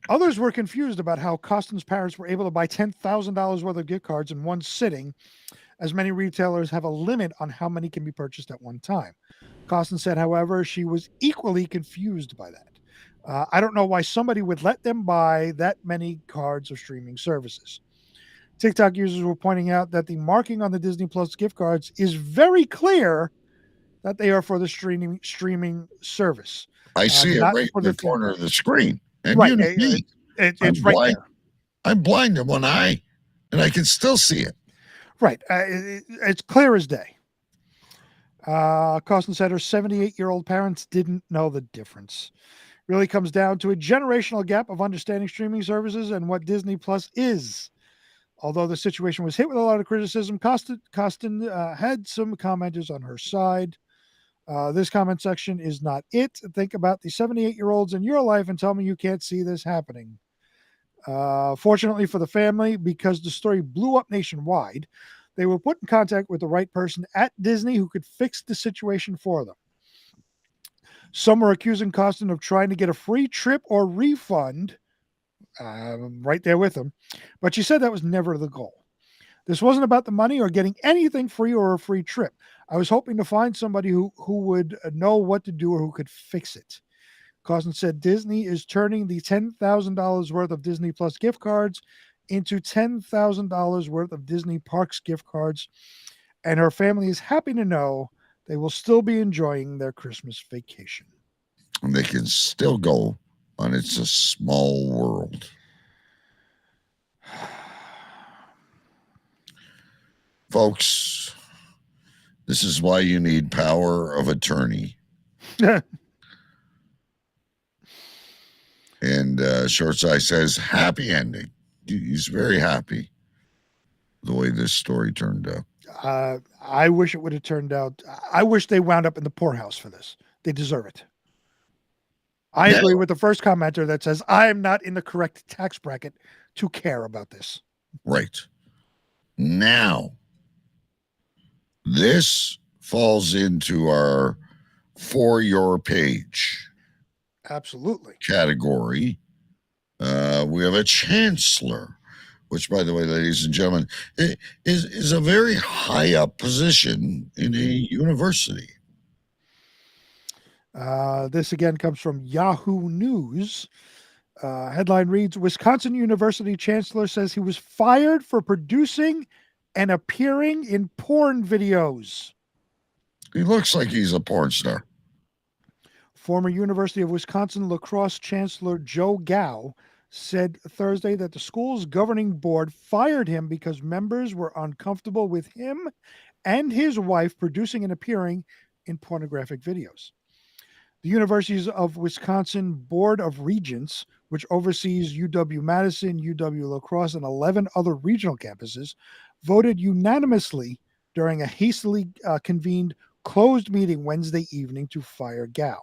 Others were confused about how Costin's parents were able to buy $10,000 worth of gift cards in one sitting, as many retailers have a limit on how many can be purchased at one time. Costin said, however, she was equally confused by that. I don't know why somebody would let them buy that many cards of streaming services. TikTok users were pointing out that the marking on the Disney Plus gift cards is very clear that they are for the streaming service. I see it not right for in the film. corner of the screen. And Right, you know me. it's I'm right blind. there. I'm blind in one eye, and I can still see it. Right. It's clear as day. Costin said her 78-year-old parents didn't know the difference. Really comes down to a generational gap of understanding streaming services and what Disney Plus is. Although the situation was hit with a lot of criticism, Costin had some commenters on her side. This comment section is not it. Think about the 78-year-olds in your life and tell me you can't see this happening. Fortunately for the family, because the story blew up nationwide, they were put in contact with the right person at Disney who could fix the situation for them. Some were accusing Costin of trying to get a free trip or refund, right there with him, but she said that was never the goal. This wasn't about the money or getting anything free or a free trip. I was hoping to find somebody who would know what to do or who could fix it. Costin said Disney is turning the $10,000 worth of Disney Plus gift cards into $10,000 worth of Disney Parks gift cards, and her family is happy to know they will still be enjoying their Christmas vacation. And they can still go on It's a Small World. Folks, this is why you need power of attorney. And Shortside says, happy ending. He's very happy the way this story turned out. I wish it would have turned out. I wish they wound up in the poorhouse for this. They deserve it. I agree with the first commenter that says, I am not in the correct tax bracket to care about this. Right. Now, this falls into our For Your Page Absolutely category. We have a chancellor, which, by the way, ladies and gentlemen, is a very high up position in a university. This again comes from Yahoo News. Headline reads, Wisconsin University Chancellor says he was fired for producing and appearing in porn videos. He looks like he's a porn star. Former University of Wisconsin lacrosse Chancellor Joe Gao said Thursday that the school's governing board fired him because members were uncomfortable with him and his wife producing and appearing in pornographic videos. The Universities of Wisconsin Board of Regents, which oversees UW-Madison, UW-La Crosse, and 11 other regional campuses, voted unanimously during a hastily convened closed meeting Wednesday evening to fire Gao.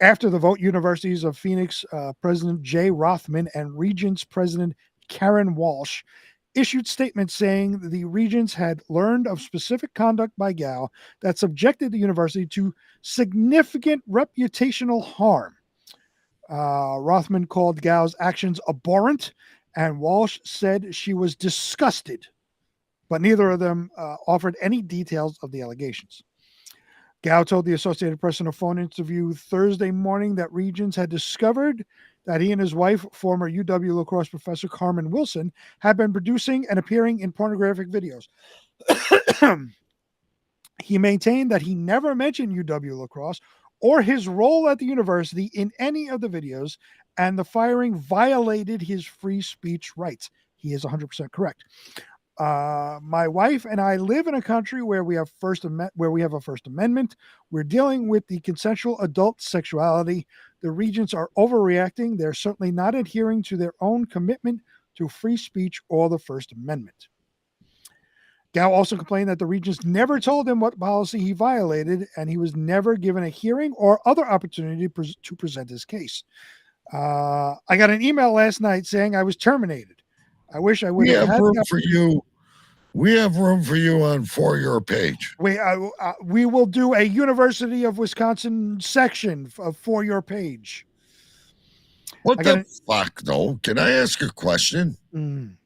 After the vote, Universities of Phoenix President Jay Rothman and Regents President Karen Walsh issued statements saying the Regents had learned of specific conduct by Gao that subjected the university to significant reputational harm. Rothman called Gao's actions abhorrent, and Walsh said she was disgusted, but neither of them offered any details of the allegations. Gao told the Associated Press in a phone interview Thursday morning that Regents had discovered that he and his wife, former UW-La Crosse professor Carmen Wilson, had been producing and appearing in pornographic videos. He maintained that he never mentioned UW-La Crosse or his role at the university in any of the videos, and the firing violated his free speech rights. He is 100% correct. My wife and I live in a country where we have a First Amendment. We're dealing with the consensual adult sexuality. The Regents are overreacting. They're certainly not adhering to their own commitment to free speech or the First Amendment. Gao also complained that the Regents never told him what policy he violated, and he was never given a hearing or other opportunity to present his case. I got an email last night saying I was terminated. I wish I would We have have had room that. for you. We have room for you on For Your Page. We will do a University of Wisconsin section For Your Page. What the fuck, though? Can I ask a question? Mm.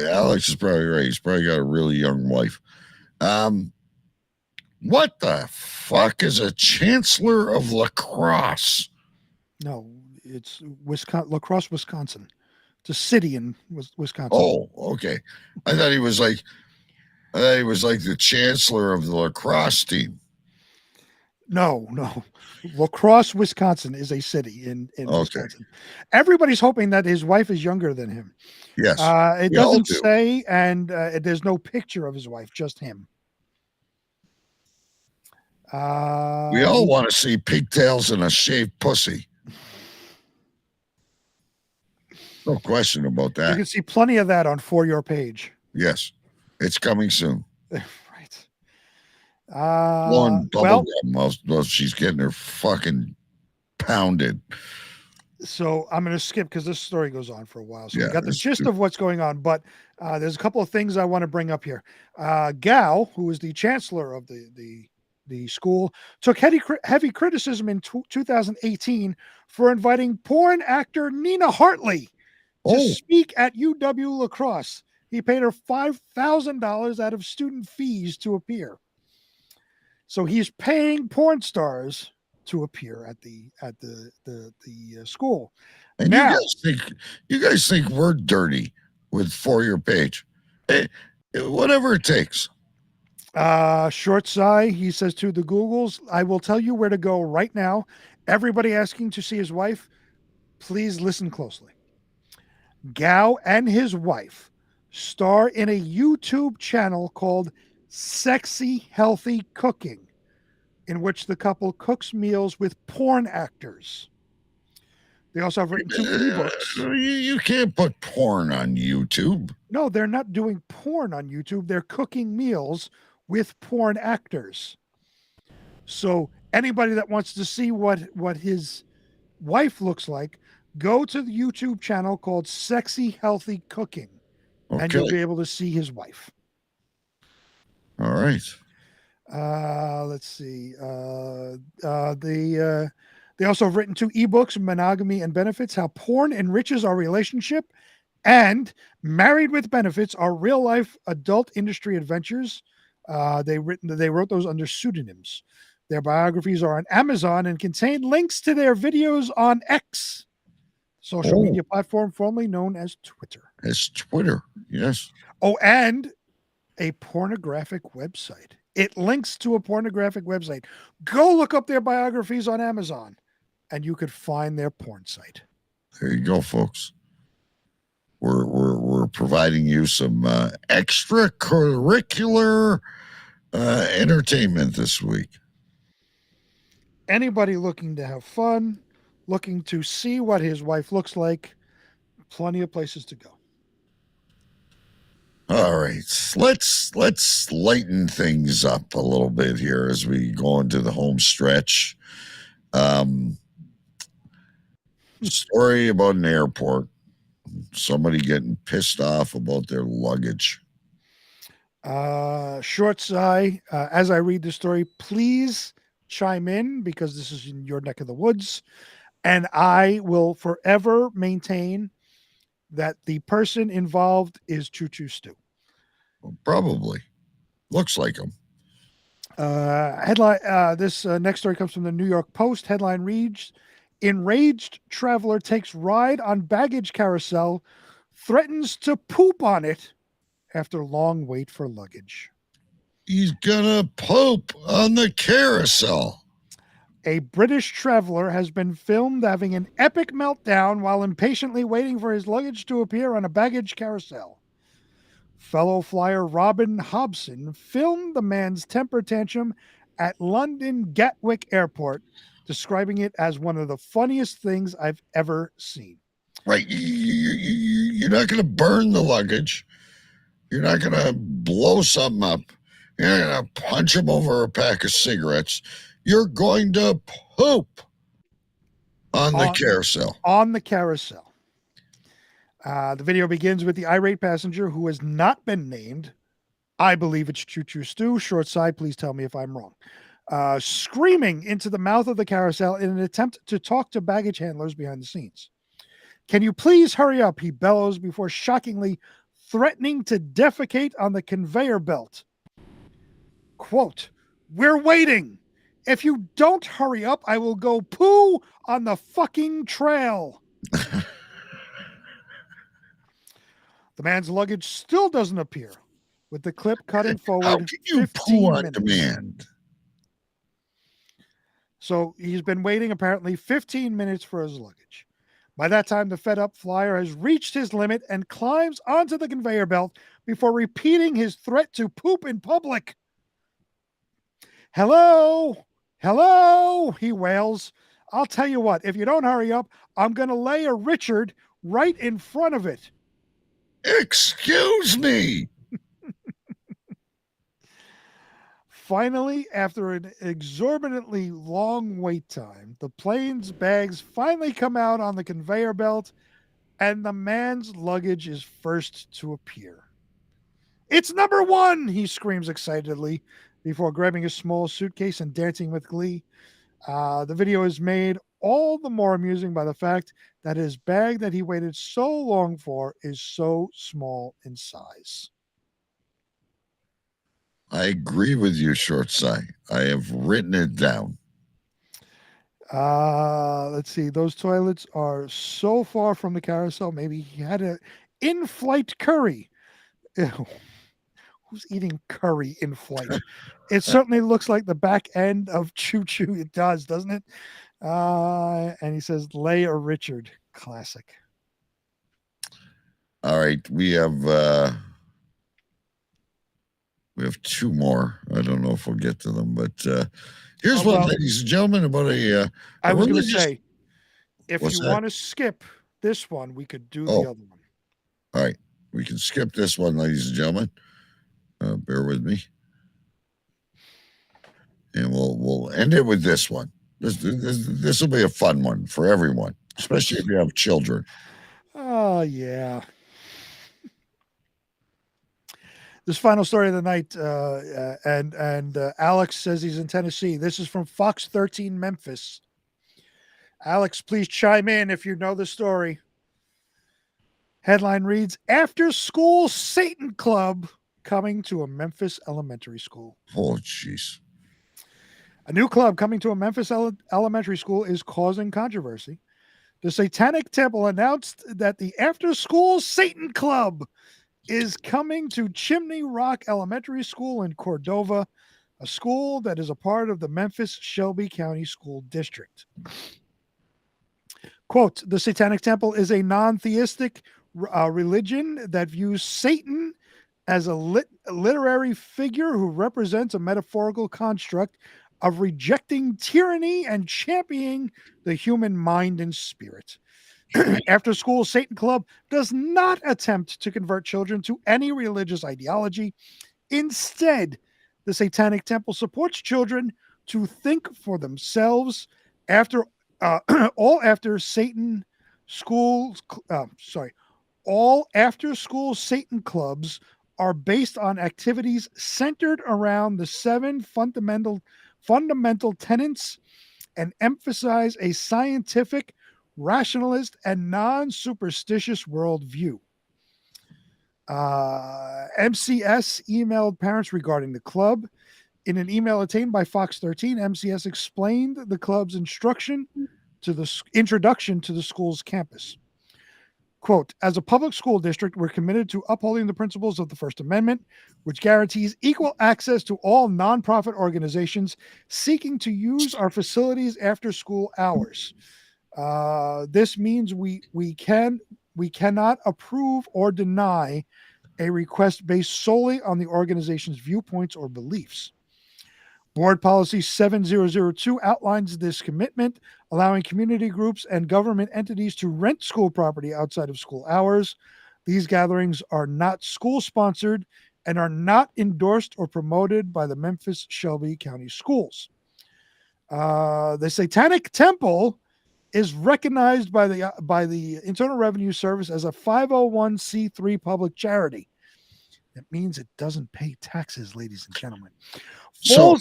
Alex is probably right. He's probably got a really young wife. What the fuck is a chancellor of lacrosse? No, it's La Crosse, Wisconsin. It's a city in Wisconsin. Oh, okay. I thought he was like the chancellor of the lacrosse team. No. La Crosse, Wisconsin is a city in Wisconsin. Everybody's hoping that his wife is younger than him. Yes. It doesn't say, and there's no picture of his wife, just him. We all want to see pigtails and a shaved pussy. No question about that. You can see plenty of that on For Your Page. Yes. It's coming soon. Right. One bubble gum while she's getting her fucking pounded. So I'm going to skip because this story goes on for a while. So Yeah, we got the it's gist true. of what's going on, but there's a couple of things I want to bring up here. Gao, who is the chancellor of the school, took heavy criticism in 2018 for inviting porn actor Nina Hartley to speak at UW La Crosse. He paid her $5,000 out of student fees to appear. So he's paying porn stars to appear at the school. And now, you guys think we're dirty with For Your Page? Hey, whatever it takes. Short sigh, he says to the Googles, I will tell you where to go right now. Everybody asking to see his wife, please listen closely. Gao and his wife star in a YouTube channel called Sexy Healthy Cooking, in which the couple cooks meals with porn actors. They also have written 2 ebooks. You can't put porn on YouTube. No, they're not doing porn on YouTube. They're cooking meals with porn actors. So anybody that wants to see what his wife looks like, go to the YouTube channel called Sexy Healthy Cooking, and you'll be able to see his wife. All right. Let's see. They also have written 2 ebooks, Monogamy and Benefits, How Porn Enriches Our Relationship, and Married with Benefits, Our Real Life Adult Industry Adventures. They wrote those under pseudonyms. Their biographies are on Amazon and contain links to their videos on X, social media platform formerly known as Twitter. It's Twitter, yes. Oh, and a pornographic website. It links to a pornographic website. Go look up their biographies on Amazon, and you could find their porn site. There you go, folks. We're providing you some extracurricular entertainment this week. Anybody looking to have fun, looking to see what his wife looks like, plenty of places to go. All right, let's lighten things up a little bit here as we go into the home stretch. Story about an airport. Somebody getting pissed off about their luggage. Short sigh. As I read the story, please chime in because this is in your neck of the woods. And I will forever maintain that the person involved is Choo Choo Stew. Probably. Looks like him. Headline. This next story comes from the New York Post. Headline reads, Enraged traveler takes ride on baggage carousel, threatens to poop on it after long wait for luggage. He's gonna poop on the carousel. A British traveler has been filmed having an epic meltdown while impatiently waiting for his luggage to appear on a baggage carousel. Fellow flyer Robin Hobson filmed the man's temper tantrum at London Gatwick Airport, describing it as one of the funniest things I've ever seen. Right. You're not going to burn the luggage. You're not going to blow something up. You're not going to punch him over a pack of cigarettes. You're going to poop. On the carousel. On the carousel. The video begins with the irate passenger who has not been named. I believe it's Choo Choo Stew. Short side, please tell me if I'm wrong. Screaming into the mouth of the carousel in an attempt to talk to baggage handlers behind the scenes. Can you please hurry up? He bellows before shockingly threatening to defecate on the conveyor belt. Quote, "We're waiting. If you don't hurry up, I will go poo on the fucking trail." The man's luggage still doesn't appear, with the clip cutting forward. How can you poo on demand? So he's been waiting apparently 15 minutes for his luggage. By that time, the fed-up flyer has reached his limit and climbs onto the conveyor belt before repeating his threat to poop in public. "Hello? Hello?" he wails. "I'll tell you what, if you don't hurry up, I'm going to lay a Richard right in front of it." Excuse me. Finally, after an exorbitantly long wait time, the plane's bags finally come out on the conveyor belt, and the man's luggage is first to appear. "It's number one," he screams excitedly before grabbing a small suitcase and dancing with glee. The video is made all the more amusing by the fact that his bag that he waited so long for is so small in size. I agree with you, Short Side. I have written it down. Let's see. Those toilets are so far from the carousel. Maybe he had a in-flight curry. Ew. Who's eating curry in flight? It certainly looks like the back end of Choo Choo. It does, doesn't it? And he says, "Lay a Richard." Classic. All right. We have two more. I don't know if we'll get to them, but here's one, ladies and gentlemen, about I was going to say, if What's you that? want to skip this one, we could do the Oh. other one. All right. We can skip this one, ladies and gentlemen. Bear with me. And we'll end it with this one. This will be a fun one for everyone, especially if you have children. Oh, yeah. This final story of the night, and Alex says he's in Tennessee. This is from Fox 13 Memphis. Alex, please chime in if you know the story. Headline reads, "After School Satan Club coming to a Memphis elementary school." Oh, jeez. A new club coming to a Memphis elementary school is causing controversy. The Satanic Temple announced that the After School Satan Club is coming to Chimney Rock Elementary School in Cordova, a school that is a part of the Memphis Shelby County School District. Quote, "The Satanic Temple is a non-theistic religion that views Satan as a literary figure who represents a metaphorical construct of rejecting tyranny and championing the human mind and spirit. After School Satan Club does not attempt to convert children to any religious ideology. Instead, the Satanic Temple supports children to think for themselves. All after school Satan clubs are based on activities centered around the 7 fundamental tenets and emphasize a scientific, rationalist, and non-superstitious worldview. MCS emailed parents regarding the club. In an email obtained by Fox 13, MCS explained the club's introduction to the school's campus. Quote, "As a public school district, we're committed to upholding the principles of the First Amendment, which guarantees equal access to all nonprofit organizations seeking to use our facilities after school hours. This means we cannot approve or deny a request based solely on the organization's viewpoints or beliefs. Board Policy 7002 outlines this commitment, allowing community groups and government entities to rent school property outside of school hours. These gatherings are not school-sponsored and are not endorsed or promoted by the Memphis Shelby County Schools. The Satanic Temple is recognized by the Internal Revenue Service as a 501c3 public charity. That means it doesn't pay taxes, ladies and gentlemen. So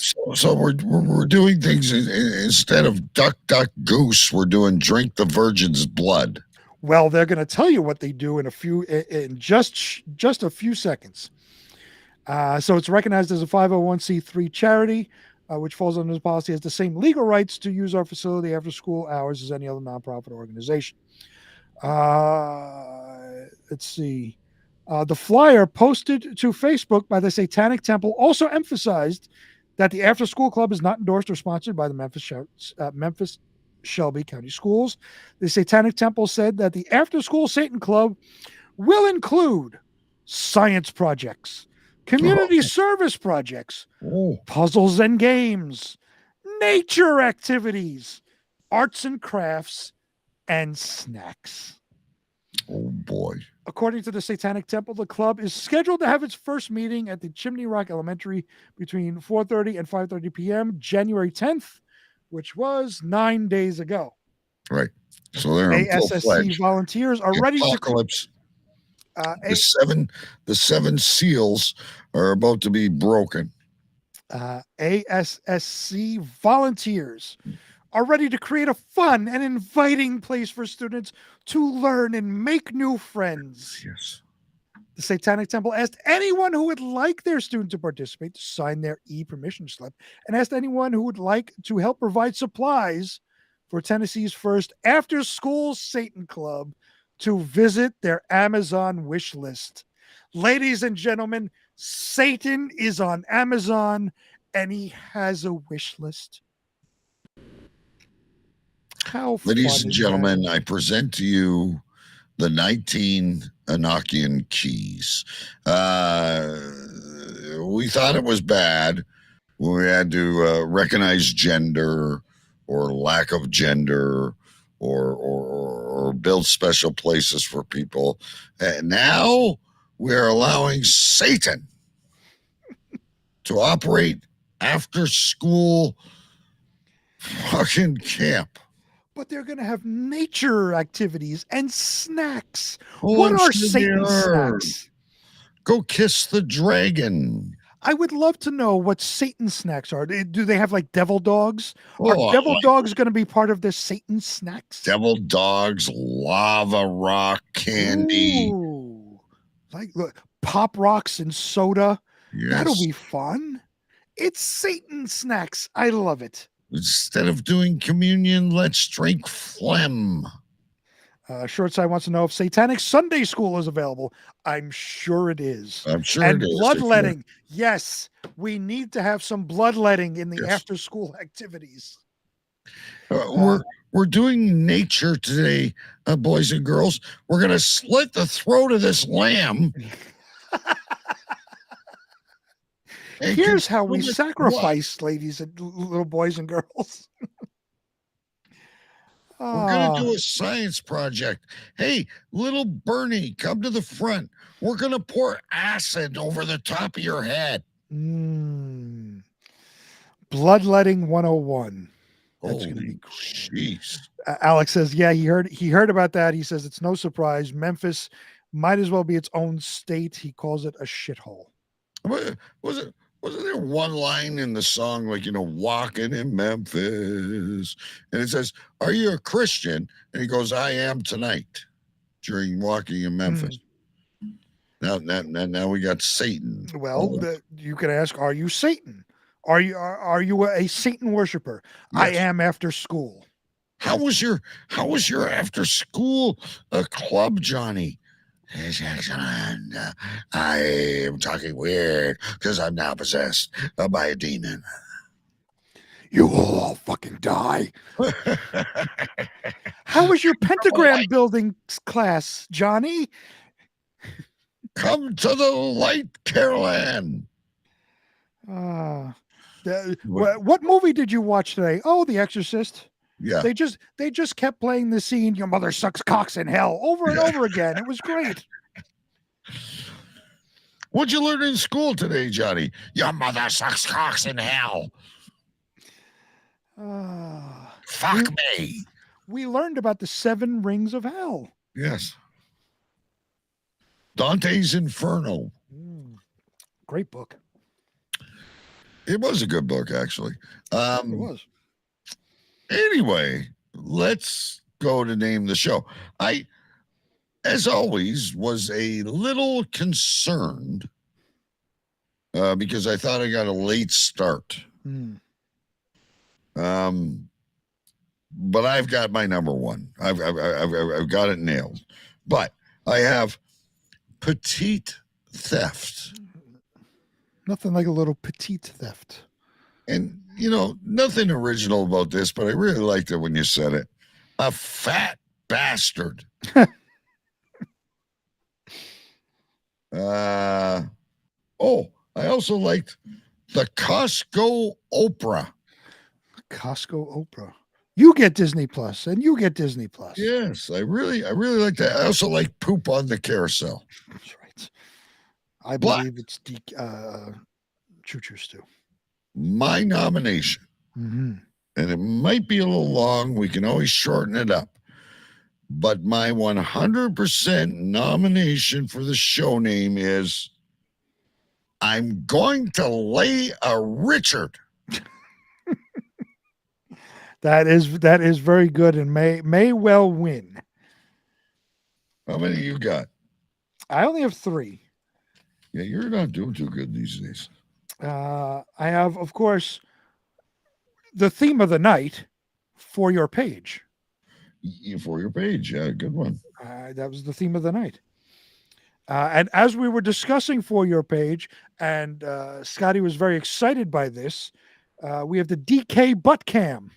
we're doing things instead of duck, duck, goose. We're doing drink the virgin's blood. Well, they're going to tell you what they do in just a few seconds. So it's recognized as a 501c3 charity, which falls under the policy, has the same legal rights to use our facility after school hours as any other nonprofit organization. Let's see. The flyer posted to Facebook by the Satanic Temple also emphasized that the After School Club is not endorsed or sponsored by the Memphis Shelby County Schools. The Satanic Temple said that the After School Satan Club will include science projects, community service projects, puzzles and games, nature activities, arts and crafts, and snacks. Oh, boy. According to the Satanic Temple, the club is scheduled to have its first meeting at the Chimney Rock Elementary between 4:30 and 5:30 p.m. January 10th, which was 9 days ago. Right. So they're in ASSC volunteers are ready to... Apocalypse. The seven seals are about to be broken. ASSC volunteers are ready to create a fun and inviting place for students to learn and make new friends. Yes. The Satanic Temple asked anyone who would like their student to participate to sign their e-permission slip, and asked anyone who would like to help provide supplies for Tennessee's first after-school Satan Club to visit their Amazon wish list. Ladies and gentlemen, Satan is on Amazon, and he has a wish list. Ladies and gentlemen, I present to you the 19 Enochian keys. We thought it was bad when we had to recognize gender or lack of gender or build special places for people. And now we're allowing Satan to operate after school fucking camp. But they're going to have nature activities and snacks. Oh, what I'm are sure Satan they are. snacks? Go kiss the dragon. I would love to know what Satan snacks are. Do they have like devil dogs? Are Oh, devil like- dogs going to be part of the Satan snacks? Devil dogs, lava rock candy. Ooh. Like look, pop rocks and soda. Yes. That'll be fun. It's Satan snacks. I love it. Instead of doing communion, let's drink phlegm. Shortside wants to know if Satanic Sunday School is available. I'm sure it is. I'm sure And it is. bloodletting. Yes, we need to have some bloodletting in the Yes. after-school activities. We're doing nature today, boys and girls. We're gonna slit the throat of this lamb. And Here's how we consume it sacrifice, ladies and little boys and girls. We're going to do a science project. Hey, little Bernie, come to the front. We're going to pour acid over the top of your head. Bloodletting 101. That's going to be jeez. Alex says, yeah, he heard about that. He says it's no surprise. Memphis might as well be its own state. He calls it a shithole. Wasn't there one line in the song, like, walking in Memphis? And it says, are you a Christian? And he goes, I am tonight, during walking in Memphis. Now we got Satan. Well, you can ask, are you Satan? Are you a Satan worshiper? Yes. I am after school. How was your after school club, Johnny? It's excellent. I am talking weird because I'm now possessed by a demon. You will all fucking die. How was your pentagram building class, Johnny? Come to the light, Caroline. What movie did you watch today? Oh, The Exorcist. Yeah. They just kept playing the scene, your mother sucks cocks in hell, over and over again. It was great. What'd you learn in school today, Johnny? Your mother sucks cocks in hell. Fuck me. we learned about the 7 rings of hell. Yes. Dante's Inferno. Great book. It was a good book, actually. It was. Anyway, let's go to name the show. I, as always, was a little concerned because I thought I got a late start. But I've got my number one. I've got it nailed. But I have petite theft. Nothing like a little petite theft. And, you know, nothing original about this, but I really liked it when you said it. A fat bastard. I also liked the Costco Oprah. Costco Oprah. You get Disney Plus, and you get Disney Plus. Yes, I really like that. I also like Poop on the Carousel. That's right. I believe it's Choo Choo Stew. My nomination, and it might be a little long. We can always shorten it up. But my 100% nomination for the show name is I'm Going to Lay a Richard. That is very good and may well win. How many you got? I only have 3. Yeah, you're not doing too good these days. I have, of course, the theme of the night, For Your Page. For Your Page, yeah, good one. That was the theme of the night. And as we were discussing For Your Page, and Scotty was very excited by this, we have the DK Butt Cam.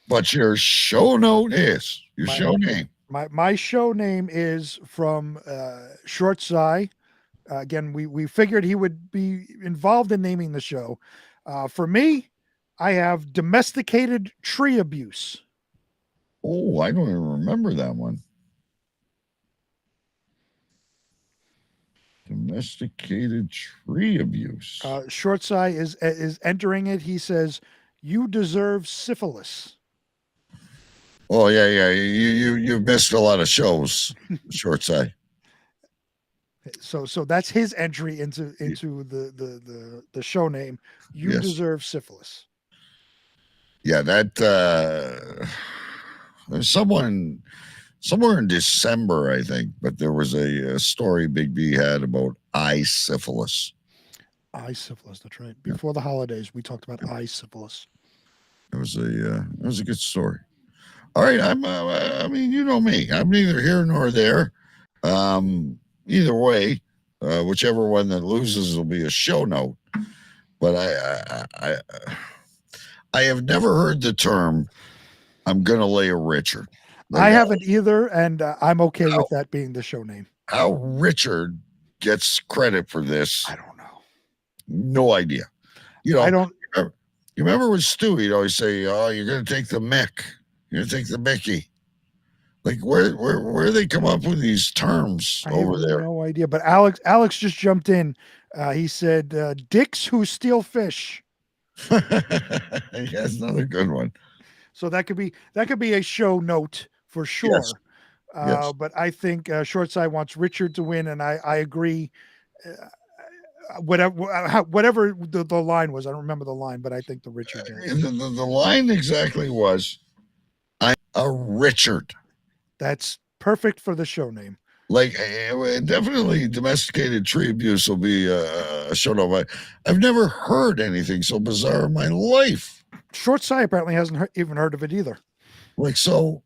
But your show note is show name. My show name is from Short Sai. Again, we figured he would be involved in naming the show. For me, I have Domesticated Tree Abuse. Oh, I don't even remember that one. Domesticated Tree Abuse. Short Sai is entering it. He says, "You deserve syphilis." Oh yeah. You've missed a lot of shows, Short Sai. So that's his entry into the show name. You Yes. deserve syphilis. Yeah, that there's someone somewhere in December, I think, but there was a story Big B had about eye syphilis. Eye syphilis, that's right. Before the holidays, we talked about eye syphilis. It was a good story. All right, I mean, you know me. I'm neither here nor there. Either way, whichever one that loses will be a show note. But I have never heard the term "I'm gonna lay a Richard." I haven't either, and I'm okay with that being the show name. How Richard gets credit for this, I don't know. No idea. You know, I don't. You remember with Stu, he'd always say, "Oh, you're gonna take the Mick. You're gonna take the Mickey." Like where they come up with these terms over there? No idea. But Alex just jumped in. He said, "Dicks who steal fish." That's another good one. So that could be a show note for sure. Yes. Yes. But I think Short Side wants Richard to win, and I agree. Whatever the line was, I don't remember the line, but I think the Richard. The line exactly was, "I'm a Richard." That's perfect for the show name. Like definitely, Domesticated Tree Abuse will be a show note. I've never heard anything so bizarre in my life. Short Side apparently hasn't even heard of it either. Like, so,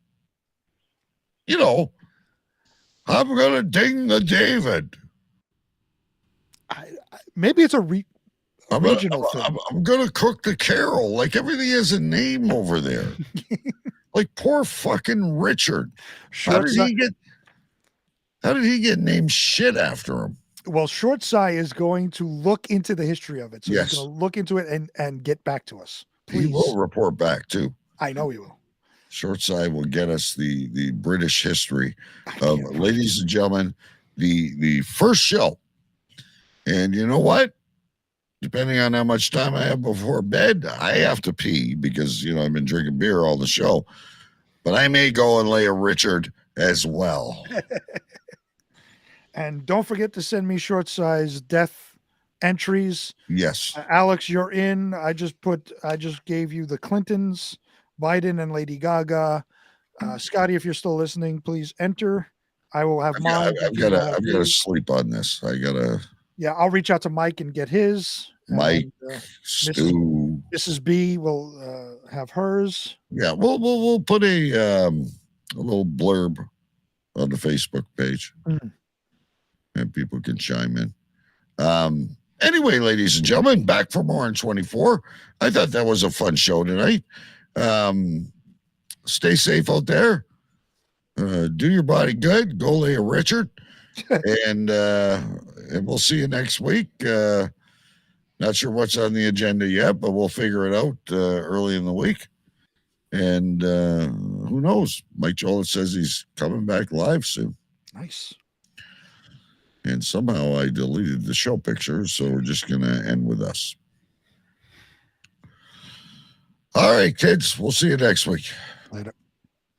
you know, I'm gonna ding the David. Maybe it's a regional thing. I'm gonna cook the Carol. Like, everything has a name over there. Like, poor fucking Richard. How did he get named shit after him? Well, Short Sai is going to look into the history of it. So Yes. he's going to look into it and get back to us. He will report back too. I know he will. Short Side will get us the British history of, ladies and gentlemen, the first show. And you know what? depending on how much time I have before bed, I have to pee because, I've been drinking beer all the show. But I may go and lay a Richard as well. And don't forget to send me short size death entries. Yes. Alex, you're in. I just gave you the Clintons, Biden, and Lady Gaga. Scotty, if you're still listening, please enter. I will have mine. I've got to sleep on this. Yeah, I'll reach out to Mike and get his. Mike, and, Stu, Mrs. B will have hers. Yeah, we'll put a little blurb on the Facebook page, and people can chime in. Anyway, ladies and gentlemen, back for more in 24. I thought that was a fun show tonight. Stay safe out there. Do your body good. Go lay a Richard, and we'll see you next week. Not sure what's on the agenda yet, but we'll figure it out early in the week. And who knows? Mike Jolet says he's coming back live soon. Nice. And somehow I deleted the show picture, so we're just going to end with us. All right, kids. We'll see you next week. Later.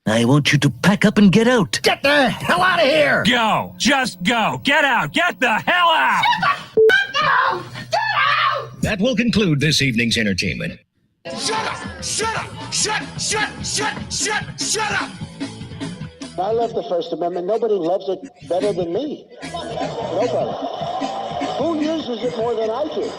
I want you to pack up and get out. Get the hell out of here! Go. Just go. Get out. Get the hell out! That will conclude this evening's entertainment. Shut up! Shut up! Shut up! I love the First Amendment. Nobody loves it better than me. Nobody. Who uses it more than I do?